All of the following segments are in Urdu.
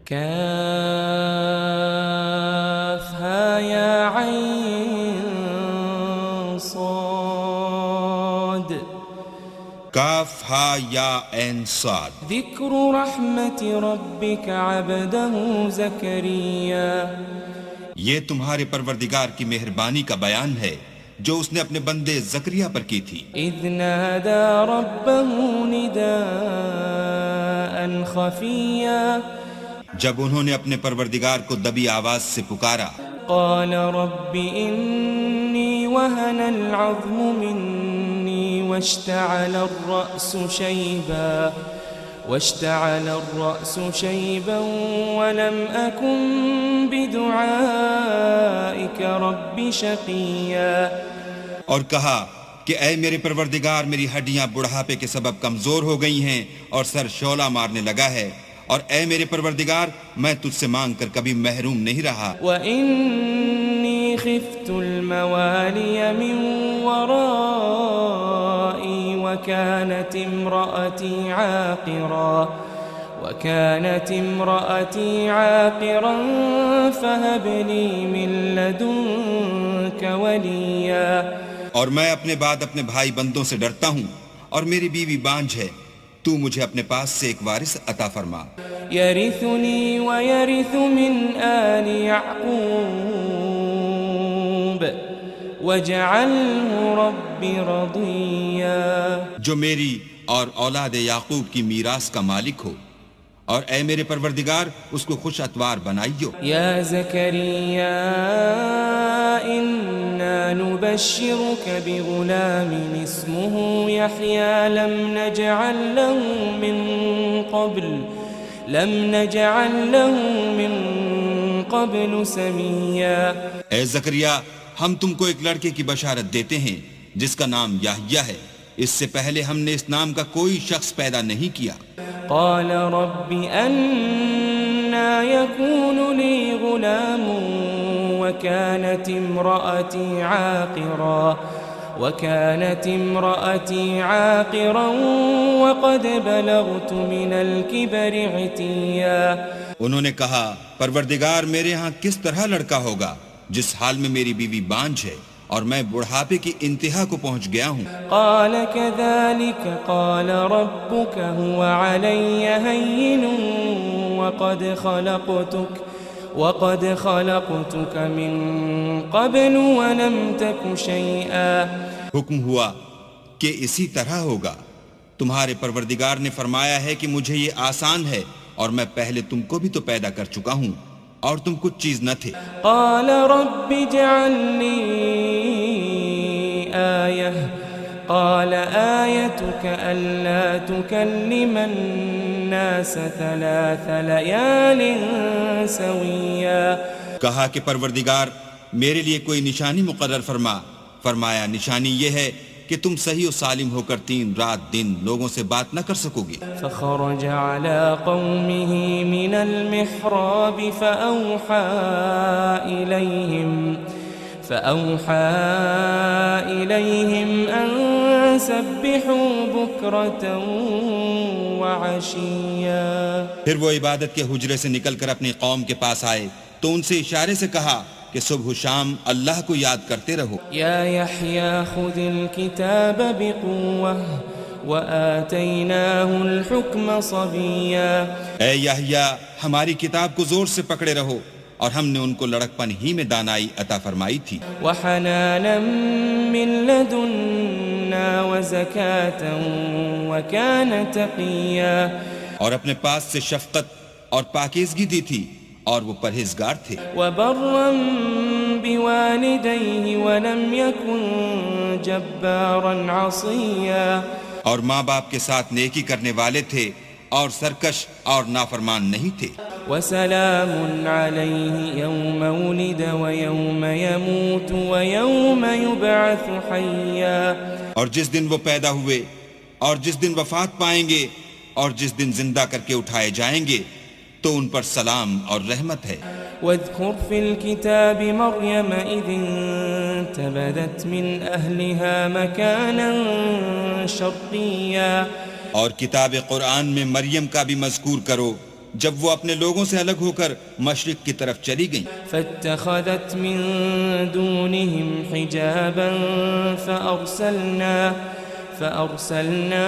كافها يا عين صاد کاف ہا یا عین صاد. ذکر رحمت ربک عبدہ زکریا یہ تمہارے پروردگار کی مہربانی کا بیان ہے جو اس نے اپنے بندے زکریا پر کی تھی. اذ نادى ربه نداء خفیا جب انہوں نے اپنے پروردگار کو دبی آواز سے پکارا. قال رب انی وهن العظم منی واشتعل الرأس شيبا ولم أكن بدعائك رب شقيا. اور کہا کہ اے میرے پروردگار میری ہڈیاں بڑھاپے کے سبب کمزور ہو گئی ہیں اور سر شعلہ مارنے لگا ہے، اور اے میرے پروردگار میں تجھ سے مانگ کر کبھی محروم نہیں رہا. وَإِنِّي خِفْتُ الْمَوَالِيَ مِنْ وَرَائِي وَكَانَتِ امْرَأَتِي عَاقِرًا فَهَبْ لِي مِنْ لَدُنْكَ وَلِيًّا. اور میں اپنے بعد اپنے بھائی بندوں سے ڈرتا ہوں اور میری بیوی بانجھ ہے، تو مجھے اپنے پاس سے ایک وارث عطا فرما. يَرِثُنِي وَيَرِثُ مِنْ آلِ يَعْقُوبَ وَاجْعَلْهُ رَبِّ رَضِيًّا. جو میری اور اولاد یعقوب کی میراث کا مالک ہو، اور اے میرے پروردگار اس کو خوش اتوار بنائیو. یا زکریا انا نبشرك بغلام اسمه يحيى لم نجعل له من قبل سميا. اے زکریا ہم تم کو ایک لڑکے کی بشارت دیتے ہیں جس کا نام یحییٰ ہے، اس سے پہلے ہم نے اس نام کا کوئی شخص پیدا نہیں کیا. قال رب أنا يكون لي غلام وكانت امرأتي عاقرا وقد بلغت من الكبر عتيا. انہوں نے کہا پروردگار میرے ہاں کس طرح لڑکا ہوگا جس حال میں میری بیوی بانجھ ہے اور میں بڑھاپے کی انتہا کو پہنچ گیا ہوں. قال كذلك قال ربك هو علي هين وقد خلقتك من قبل ولم تك شيئا. حکم ہوا کہ اسی طرح ہوگا. تمہارے پروردگار نے فرمایا ہے کہ مجھے یہ آسان ہے اور میں پہلے تم کو بھی تو پیدا کر چکا ہوں اور تم کچھ چیز نہ تھے. قال رب اجعل لي آية قال آيتك ألا تكلم الناس 3 ليال سويا. کہا کہ پروردگار میرے لیے کوئی نشانی مقرر فرما. فرمایا نشانی یہ ہے کہ تم صحیح و سالم ہو کر 3 رات دن لوگوں سے بات نہ کر سکو گے. فخرج على قومه من المحراب فأوحى إليهم أن سبحوا بكرة وعشيا. پھر وہ عبادت کے حجرے سے نکل کر اپنی قوم کے پاس آئے تو ان سے اشارے سے کہا کہ صبح و شام اللہ کو یاد کرتے رہو. یا یحییٰ خذ الکتاب بقوة وآتیناہ الحکم صبیا. اے یحییٰ ہماری کتاب کو زور سے پکڑے رہو، اور ہم نے ان کو لڑکپن ہی میں دانائی عطا فرمائی تھی. وحنانا من لدنا وزکاة وکان تقیا. اور اپنے پاس سے شفقت اور پاکیزگی دی تھی اور وہ پرہیزگار تھے. وبرا بوالدیہ ولم یکن جبارا عصیا. اور ماں باپ کے ساتھ نیکی کرنے والے تھے اور سرکش اور نافرمان نہیں تھے. وسلام علیہ یوم ولد ویوم یموت ویوم یبعث حیا. اور جس دن وہ پیدا ہوئے اور جس دن وفات پائیں گے اور جس دن زندہ کر کے اٹھائے جائیں گے تو ان پر سلام اور رحمت ہے. واذکر فی الکتاب مریم اذ انتبذت من اہلها مکانا شرقیا. اور کتاب قرآن میں مریم کا بھی مذکور کرو جب وہ اپنے لوگوں سے الگ ہو کر مشرق کی طرف چلی گئیں فاتخذت من دونهم حجابا فأرسلنا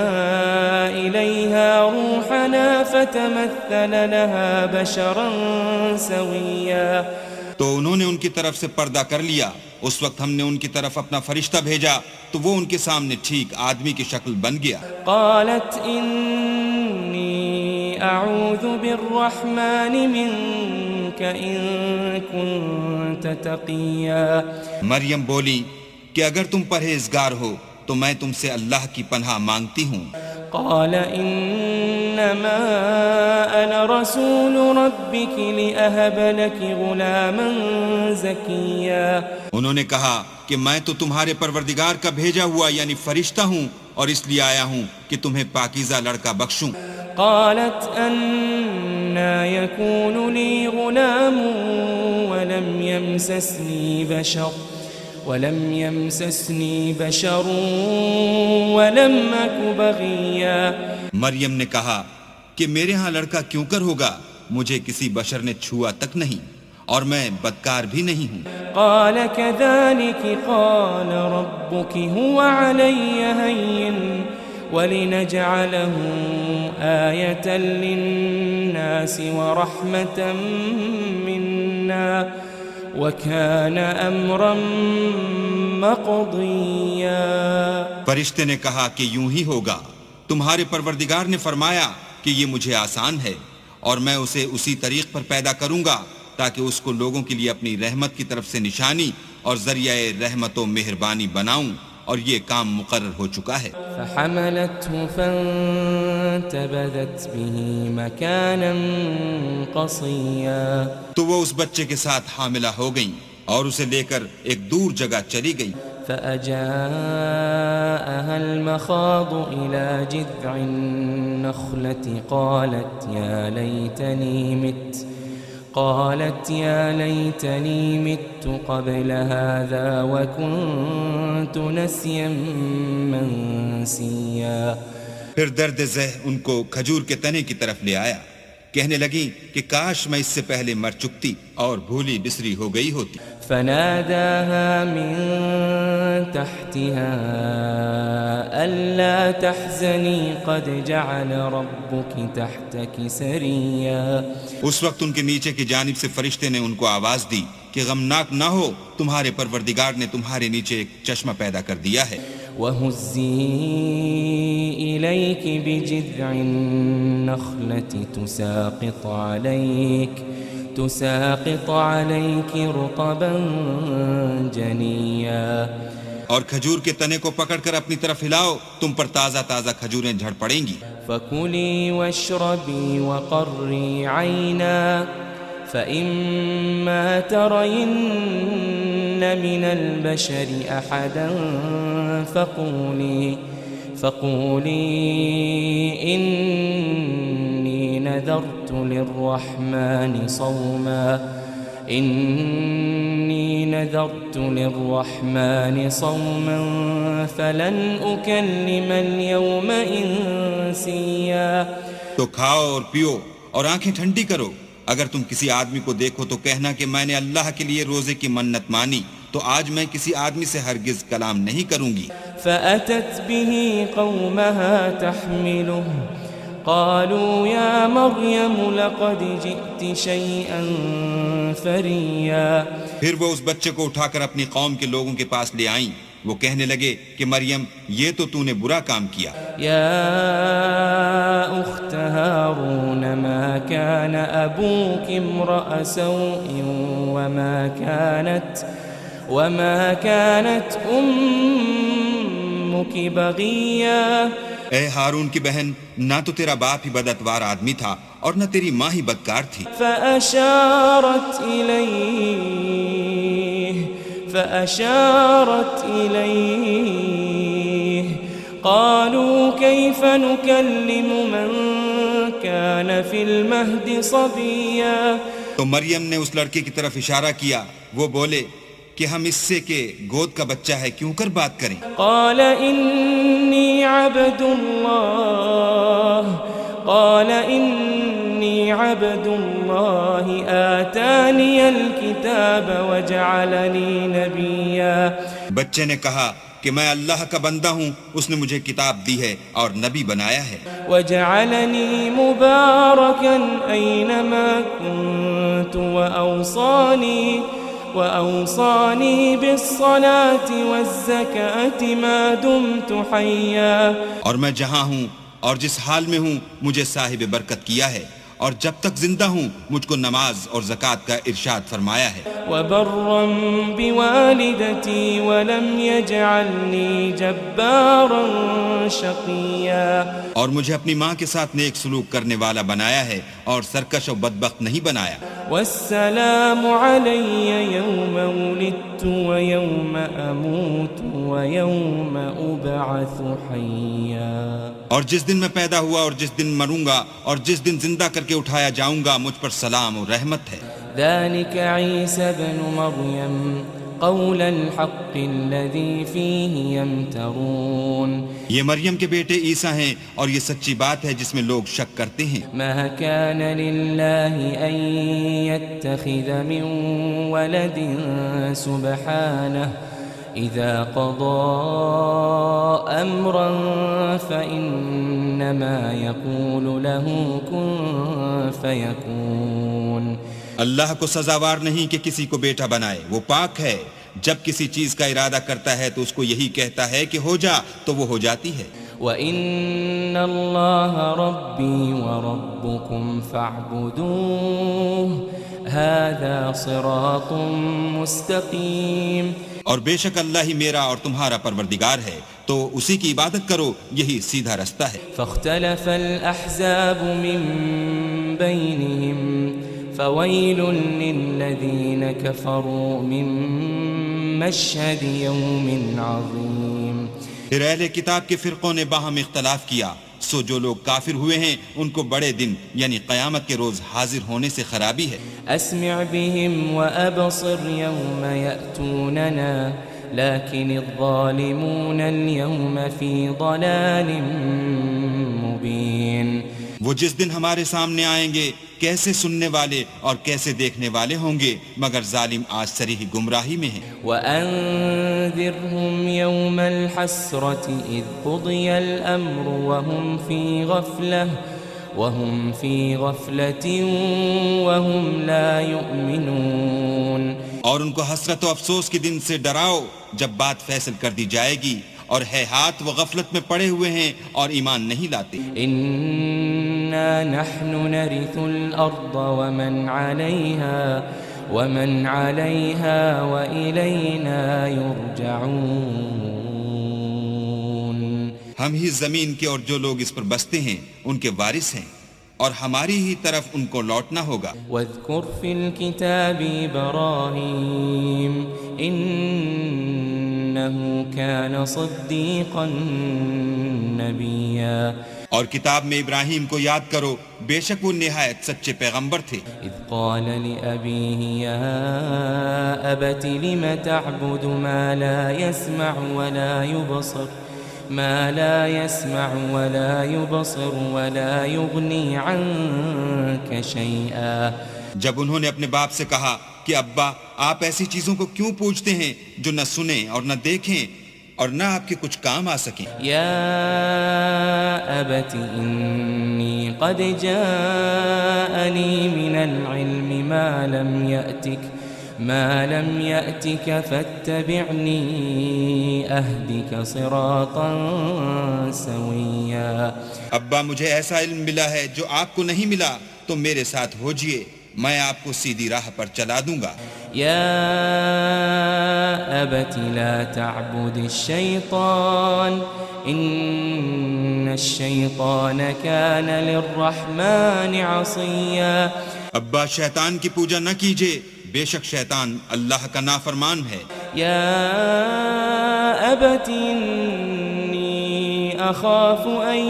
إليها روحنا فتمثل لها بشرا سويا تو انہوں نے ان کی طرف سے پردہ کر لیا. اس وقت ہم نے ان کی طرف اپنا فرشتہ بھیجا تو وہ ان کے سامنے ٹھیک آدمی کی شکل بن گیا. قالت إني أعوذ بالرحمن منك إن كنت تقيا. مریم بولی کہ اگر تم پرہیزگار ہو تو میں تم سے اللہ کی پناہ مانگتی ہوں. قال إنما أنا رسول ربك لأهب لك غلاما زكيا. انہوں نے کہا کہ میں تو تمہارے پروردگار کا بھیجا ہوا یعنی فرشتہ ہوں اور اس لیے آیا ہوں کہ تمہیں پاکیزہ لڑکا بخشوں. قالت أنا يكون لي غلام ولم يمسسني بشر ولم أك بغيا. مریم نے کہا کہ میرے ہاں لڑکا کیوں کر ہوگا، مجھے کسی بشر نے چھوا تک نہیں اور میں بدکار بھی نہیں ہوں. قال كذلك قال ربك هو علي هين ولنجعله آية للناس ورحمة منا وَكَانَ أَمْرًا مَقْضِيًّا. فرشتے نے کہا کہ یوں ہی ہوگا، تمہارے پروردگار نے فرمایا کہ یہ مجھے آسان ہے اور میں اسے اسی طریق پر پیدا کروں گا تاکہ اس کو لوگوں کے لیے اپنی رحمت کی طرف سے نشانی اور ذریعہ رحمت و مہربانی بناؤں، اور یہ کام مقرر ہو چکا ہے. فحملته فانتبذت به مكانا قصيا. تو وہ اس بچے کے ساتھ حاملہ ہو گئیں اور اسے لے کر ایک دور جگہ چلی گئی. فأجاءها المخاض إلى جذع النخلة قالت يا ليتني مت قبل هذا وكنت نسيا منسيا. پھر درد ذہ ان کو کھجور کے تنے کی طرف لے آیا، کہنے لگی کہ کاش میں اس سے پہلے مر چکتی اور بھولی بسری ہو گئی ہوتی. فناداها من تحتها ألا تحزني قد جعل ربك تحتك سريا. اس وقت ان کے نیچے کی جانب سے فرشتے نے ان کو آواز دی کہ غمناک نہ ہو، تمہارے پروردگار نے تمہارے نیچے ایک چشمہ پیدا کر دیا ہے. وَهُزِّي إِلَيْكِ بِجِذْعِ النَّخْلَةِ تُسَاقِطْ عَلَيْكِ رُطَبًا جَنِيًّا. اور کھجور کے تنے کو پکڑ کر اپنی طرف ہلاؤ، تم پر تازہ تازہ کھجوریں جھڑ پڑیں گی. فَكُلِي وَاشْرَبِي وَقَرِّي عَيْنًا فَإِمَّا تَرَيِنَّ مِنَ الْبَشَرِ أَحَدًا فَقُولِي إِنِّي نَذَرْتُ لِلرَّحْمَنِ صَوْمًا فَلَنْ أُكَلِّمَ الْيَوْمَ إِنسِيًّا. تو کھاؤ اور پیو اور آنکھیں ٹھنڈی کرو. اگر تم کسی آدمی کو دیکھو تو کہنا کہ میں نے اللہ کے لیے روزے کی منت مانی، تو آج میں کسی آدمی سے ہرگز کلام نہیں کروں گی. فأتت به قومها تحمله قالوا يا مريم لقد جئت شيئا فريا. پھر وہ اس بچے کو اٹھا کر اپنی قوم کے لوگوں کے پاس لے آئیں. وہ کہنے لگے کہ مریم یہ تو نے برا کام کیا. يا أخت هارون ما كان أبوك امرأ سوء وما كانت أمك بغيا. اے ہارون کی بہن، نہ تو تیرا باپ ہی بداتوار آدمی تھا اور نہ تیری ماں ہی بدکار تھی. فأشارت إليه قالوا كيف نكلم من كان في المهد صبيا. تو مریم نے اس لڑکے کی طرف اشارہ کیا. وہ بولے کہ ہم اس سے کہ گود کا بچہ ہے کیوں کر بات کریں. قال إني عبد الله آتاني الكتاب وجعلني نبيا. بچے نے کہا کہ میں اللہ کا بندہ ہوں، اس نے مجھے کتاب دی ہے اور نبی بنایا ہے. وجعلني مباركا أينما كنت وأوصاني بالصلاة والزكاة ما دمت حيا. اور میں جہاں ہوں اور جس حال میں ہوں مجھے صاحب برکت کیا ہے، اور جب تک زندہ ہوں مجھ کو نماز اور زکوٰۃ کا ارشاد فرمایا ہے. وبرا بوالدتي ولم يجعلني جبارا شقيا. اور مجھے اپنی ماں کے ساتھ نیک سلوک کرنے والا بنایا ہے اور سرکش و بدبخت نہیں بنایا. والسلام علي يوم ولدت ويوم أموت ويوم أبعث حيا. اور جس دن میں پیدا ہوا اور جس دن مروں گا اور جس دن زندہ کر کے اٹھایا جاؤں گا مجھ پر سلام اور رحمت ہے. ذلك عيسى ابن مريم قول الحق الذي فيه يمترون. یہ مریم کے بیٹے عیسیٰ ہیں اور یہ سچی بات ہے جس میں لوگ شک کرتے ہیں. ما كان لله أن يتخذ من ولد سبحانه إذا قضى أمرا فإنما يقول له كن فيكون. اللہ کو سزاوار نہیں کہ کسی کو بیٹا بنائے، وہ پاک ہے. جب کسی چیز کا ارادہ کرتا ہے تو اس کو یہی کہتا ہے کہ ہو جا تو وہ ہو جاتی ہے. وَإِنَّ اللَّهَ رَبِّي وَرَبُّكُمْ فَاعْبُدُوهُ هَذَا صِرَاطٌ مُسْتَقِيمٌ. اور بے شک اللہ ہی میرا اور تمہارا پروردگار ہے، تو اسی کی عبادت کرو، یہی سیدھا رستہ ہے. فاختلف الأحزاب من بينهم فويل للذين كفروا من مشهد يوم عظيم. پھر اہل کتاب کے فرقوں نے باہم اختلاف کیا، سو جو لوگ کافر ہوئے ہیں ان کو بڑے دن یعنی قیامت کے روز حاضر ہونے سے خرابی ہے. اسمع بهم وابصر يوم يأتوننا لكن الظالمون اليوم في ضلال مبين. وہ جس دن ہمارے سامنے آئیں گے کیسے سننے والے اور کیسے دیکھنے والے ہوں گے، مگر ظالم آج صریح گمراہی میں ہیں. وَأَنذِرْهُمْ يَوْمَ الْحَسْرَةِ إِذْ قُضِيَ الْأَمْرُ وَهُمْ فِي غَفْلَةٍ وَهُمْ لَا يُؤْمِنُونَ. اور ان کو حسرت و افسوس کے دن سے ڈراؤ جب بات فیصل کر دی جائے گی، اور ہے ہاتھ وہ غفلت میں پڑے ہوئے ہیں اور ایمان نہیں لاتے. إِنَّا نَحْنُ نَرِثُ الْأَرْضَ وَمَنْ عَلَيْهَا وَإِلَيْنَا يُرْجَعُونَ. ہم ہی زمین کے اور جو لوگ اس پر بستے ہیں ان کے وارث ہیں، اور ہماری ہی طرف ان کو لوٹنا ہوگا. وَاذْكُرْ فِي الْكِتَابِ إِبْرَاهِيمَ إِنَّهُ كَانَ صِدِّيقًا نَبِيًّا. اور کتاب میں ابراہیم کو یاد کرو، بے شک وہ نہایت سچے پیغمبر تھے. اذ قال لأبيه يا أبت لم تعبد ما لا يسمع ولا يبصر ولا يغني عنك شيئا. جب انہوں نے اپنے باپ سے کہا کہ ابا آپ ایسی چیزوں کو کیوں پوچھتے ہیں جو نہ سنیں اور نہ دیکھیں اور نہ آپ کے کچھ کام آ سکیں. یا ابت انی قد جاءنی من العلم ما لم يأتك فاتبعنی اہدک صراطا سویا. ابا مجھے ایسا علم ملا ہے جو آپ کو نہیں ملا، تو میرے ساتھ ہوجئے، میں آپ کو سیدھی راہ پر چلا دوں گا. یا ابت لا تعبد الشیطان ان الشیطان کان للرحمن عصیا. ابا شیطان کی پوجا نہ کیجئے، بے شک شیطان اللہ کا نافرمان ہے. یا ابت انی اخاف ان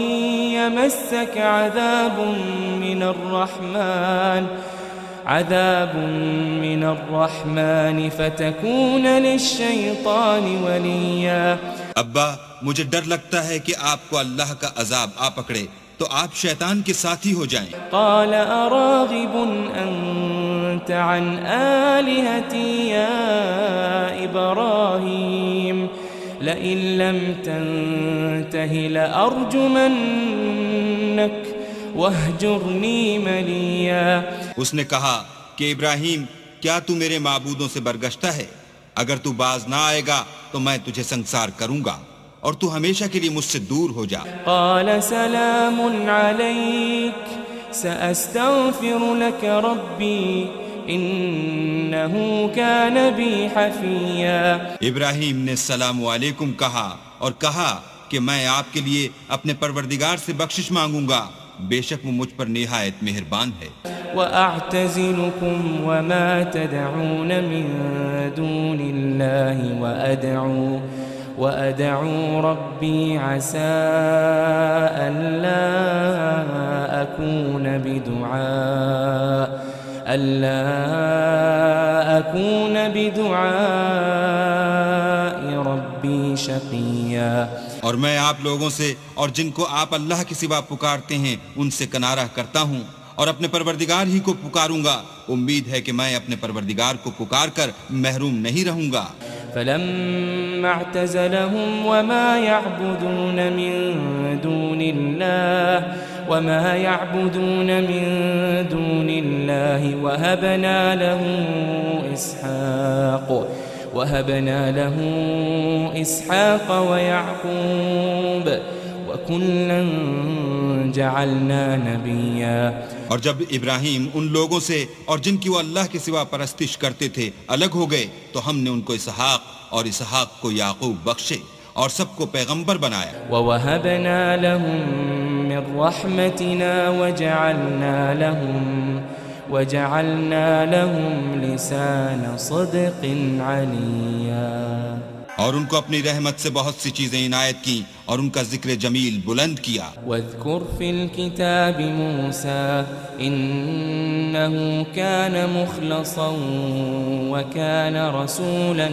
یمسک عذاب من الرحمن فتكون للشیطان ولیا. ابا مجھے ڈر لگتا ہے کہ آپ کو اللہ کا عذاب آ پکڑے، تو آپ شیطان کے ساتھی ہو جائیں۔ قال أراغب أنت عن آلهتي يا إبراهيم لئن لم تنته لأرجمنك واهجرني مليا۔ اس نے کہا کہ ابراہیم کیا تو میرے معبودوں سے برگشتہ ہے؟ اگر تو باز نہ آئے گا تو میں تجھے سنسار کروں گا اور تو ہمیشہ کے لیے مجھ سے دور ہو جا۔ قال سلام عليك سأستغفر لك ربي إنه كان بي حفيا۔ ابراہیم نے السلام علیکم کہا اور کہا کہ میں آپ کے لیے اپنے پروردگار سے بخشش مانگوں گا، بے شک وہ مجھ پر نہایت مہربان ہے۔ وأعتزلكم وما تدعون من دون الله وأدعو ربي عسى ألا أكون بدعاء ربي شقيا۔ اور میں آپ لوگوں سے اور جن کو آپ اللہ کے سوا پکارتے ہیں ان سے کنارہ کرتا ہوں اور اپنے پروردگار ہی کو پکاروں گا، امید ہے کہ میں اپنے پروردگار کو پکار کر محروم نہیں رہوں گا۔ فلما اعتزلهم وما يعبدون من دون الله وهبنا له إسحاق ويعقوب وكلا جعلنا نبيا۔ اور جب ابراہیم ان لوگوں سے اور جن کی وہ اللہ کے سوا پرستش کرتے تھے الگ ہو گئے تو ہم نے ان کو اسحاق اور اسحاق کو یعقوب بخشے اور سب کو پیغمبر بنایا۔ وَوَهَبْنَا لَهُم مِّن رَّحْمَتِنَا وَجَعَلْنَا لَهُمْ لِسَانَ صِدْقٍ عَلِيًّا۔ اور ان کو اپنی رحمت سے بہت سی چیزیں عنایت کی اور ان کا ذکر جمیل بلند کیا۔ واذكر في الكتاب موسى إنه كان مخلصا وكان رسولا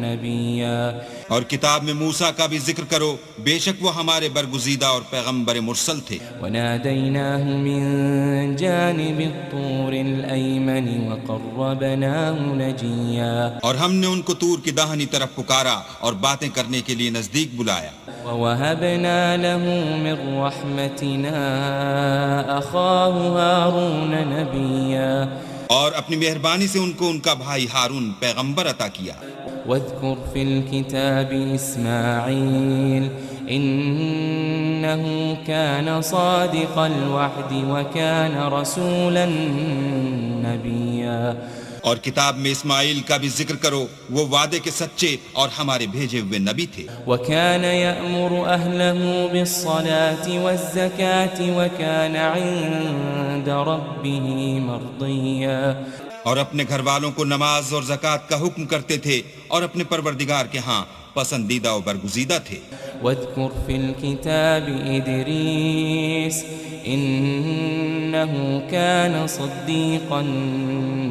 نبيا۔ اور کتاب میں موسیٰ کا بھی ذکر کرو، بے شک وہ ہمارے برگزیدہ اور پیغمبر مرسل تھے۔ وناديناه من جانب الطور الأيمن وقربناه نجيا۔ اور ہم نے ان کو طور کی داہنی طرف پکارا اور باتیں کرنے کے لیے نزدیک بلایا۔ ووهبنا له من رحمتنا أخاه هارون نبيا۔ اور اپنی مہربانی سے ان کو ان کا بھائی ہارون پیغمبر عطا کیا۔ واذكر في الكتاب إسماعيل إنه كان صادق الوعد وكان رسولا نبيا۔ اور کتاب میں اسماعیل کا بھی ذکر کرو، وہ وعدے کے سچے اور ہمارے بھیجے ہوئے نبی تھے۔ وكان يأمر أهله بالصلاة والزكاة وكان عند ربه مرضيا۔ اور اپنے گھر والوں کو نماز اور زکوٰۃ کا حکم کرتے تھے اور اپنے پروردگار کے ہاں پسندیدہ و برگزیدہ تھے۔ واذكر في الكتاب إدريس إنه كان صديقا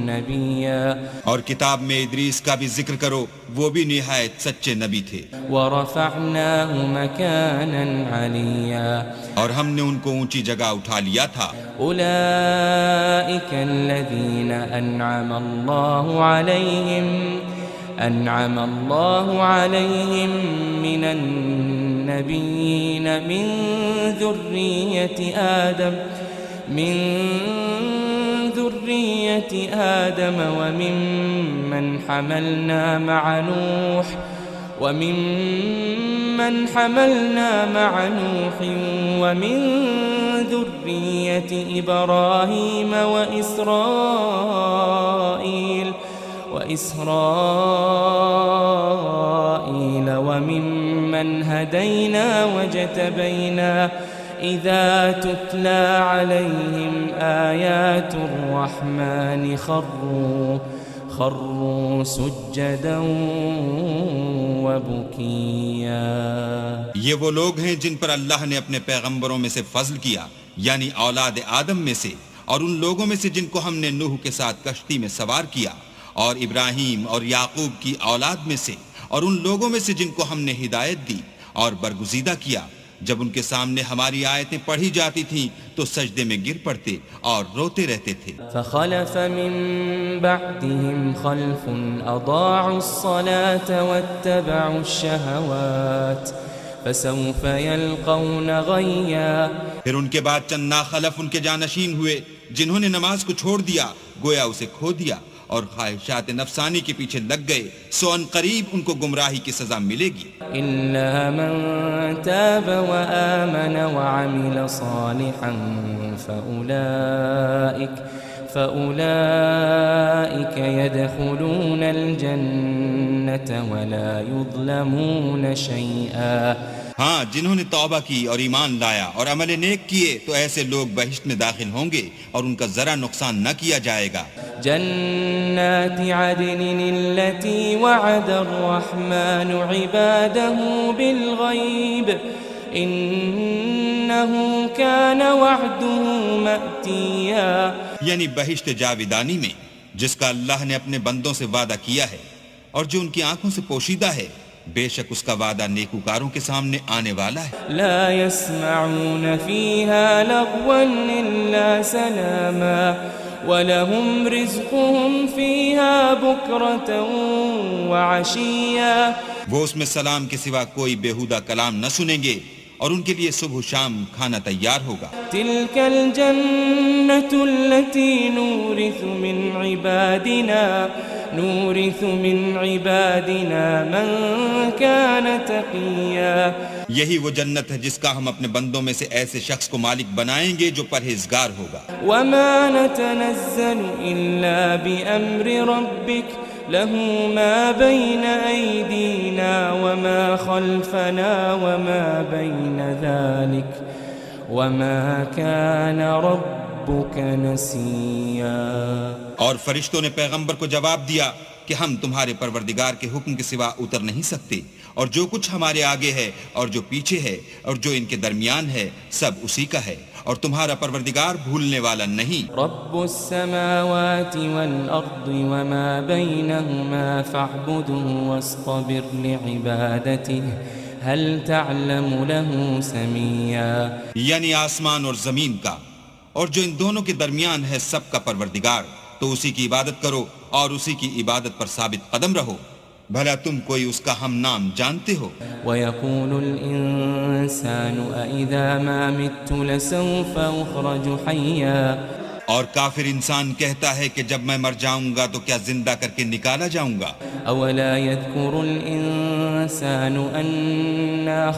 نبيا۔ اور کتاب میں ادریس کا بھی ذکر کرو، وہ بھی نہایت سچے نبی تھے۔ ورفعناه مكانا عليا۔ اور ہم نے ان کو اونچی جگہ اٹھا لیا تھا۔ أولئك الذين أنعم الله عليهم من النبيين من ذرية آدم وممن حملنا مع نوح ومن ذرية إبراهيم وإسرائيل وممن هدينا واجتبينا إذا تتلى عليهم آيات الرحمن خروا سجدا وبكيا۔ یہ وہ لوگ ہیں جن پر اللہ نے اپنے پیغمبروں میں سے فضل کیا، یعنی اولاد آدم میں سے، اور ان لوگوں میں سے جن کو ہم نے نوح کے ساتھ کشتی میں سوار کیا، اور ابراہیم اور یعقوب کی اولاد میں سے، اور ان لوگوں میں سے جن کو ہم نے ہدایت دی اور برگزیدہ کیا، جب ان کے سامنے ہماری آیتیں پڑھی جاتی تھیں تو سجدے میں گر پڑتے اور روتے رہتے تھے۔ فخلف من بعدهم خلف اضاعوا الصلاة واتبعوا الشهوات فسوف يلقون غيا۔ پھر ان کے بعد چند ناخلف ان کے جانشین ہوئے جنہوں نے نماز کو چھوڑ دیا، گویا اسے کھو دیا اور خواہشات نفسانی کے پیچھے لگ گئے، سو ان قریب ان کو گمراہی کی سزا ملے گی۔ إلا من تاب وآمن وعمل صالحا فأولئك يدخلون الجنة ولا يظلمون شيئا۔ ہاں، جنہوں نے توبہ کی اور ایمان لایا اور عمل نیک کیے تو ایسے لوگ بہشت میں داخل ہوں گے اور ان کا ذرا نقصان نہ کیا جائے گا۔ جنات عدن التي وعد الرحمن عباده بالغيب إنه كان وعده مأتيا۔ یعنی بہشت جاودانی میں جس کا اللہ نے اپنے بندوں سے وعدہ کیا ہے اور جو ان کی آنکھوں سے پوشیدہ ہے، بے شک اس کا وعدہ نیکوکاروں کے سامنے آنے والا ہے۔ لا يسمعون فيها لغوا إلا سلاما وَلَهُمْ رِزْقُهُمْ فِيهَا بُكْرَةً وَعَشِيًّا۔ وہ اس میں سلام کے سوا کوئی بیہودہ کلام نہ سنیں گے اور ان کے لیے صبح و شام کھانا تیار ہوگا۔ تِلْكَ الْجَنَّةُ الَّتِي نُورِثُ مِنْ عِبَادِنَا مَنْ كَانَ تَقِيًّا۔ یہی وہ جنت ہے جس کا ہم اپنے بندوں میں سے ایسے شخص کو مالک بنائیں گے جو پرہیزگار ہوگا۔ وَمَا نَتَنَزَّلُ إِلَّا بِأَمْرِ رَبِّكَ لَهُ مَا بَيْنَ أَيْدِينَا وَمَا خَلْفَنَا وَمَا بَيْنَ ذَلِكَ وَمَا كَانَ رَبُّكَ نَسِيًّا۔ اور فرشتوں نے پیغمبر کو جواب دیا کہ ہم تمہارے پروردگار کے حکم کے سوا اتر نہیں سکتے، اور جو کچھ ہمارے آگے ہے اور جو پیچھے ہے اور جو ان کے درمیان ہے سب اسی کا ہے، اور تمہارا پروردگار بھولنے والا نہیں۔ رب السماوات والأرض وما بينهما فاعبده واصطبر لعبادته هل تعلم له سميا۔ یعنی آسمان اور زمین کا اور جو ان دونوں کے درمیان ہے سب کا پروردگار، تو اسی کی عبادت کرو اور اسی کی عبادت پر ثابت قدم رہو، بھلا تم کوئی اس کا ہم نام جانتے ہو؟ وَيَقُولُ الْإِنسَانُ أَإِذَا مَا مِتُّ لَسَوْفَ أُخْرَجُ حَيًّا۔ اور کافر انسان کہتا ہے کہ جب میں مر جاؤں گا تو کیا زندہ کر کے نکالا جاؤں گا؟ أَوَلَا يَذْكُرُ الْإِنسَانُ أَنَّا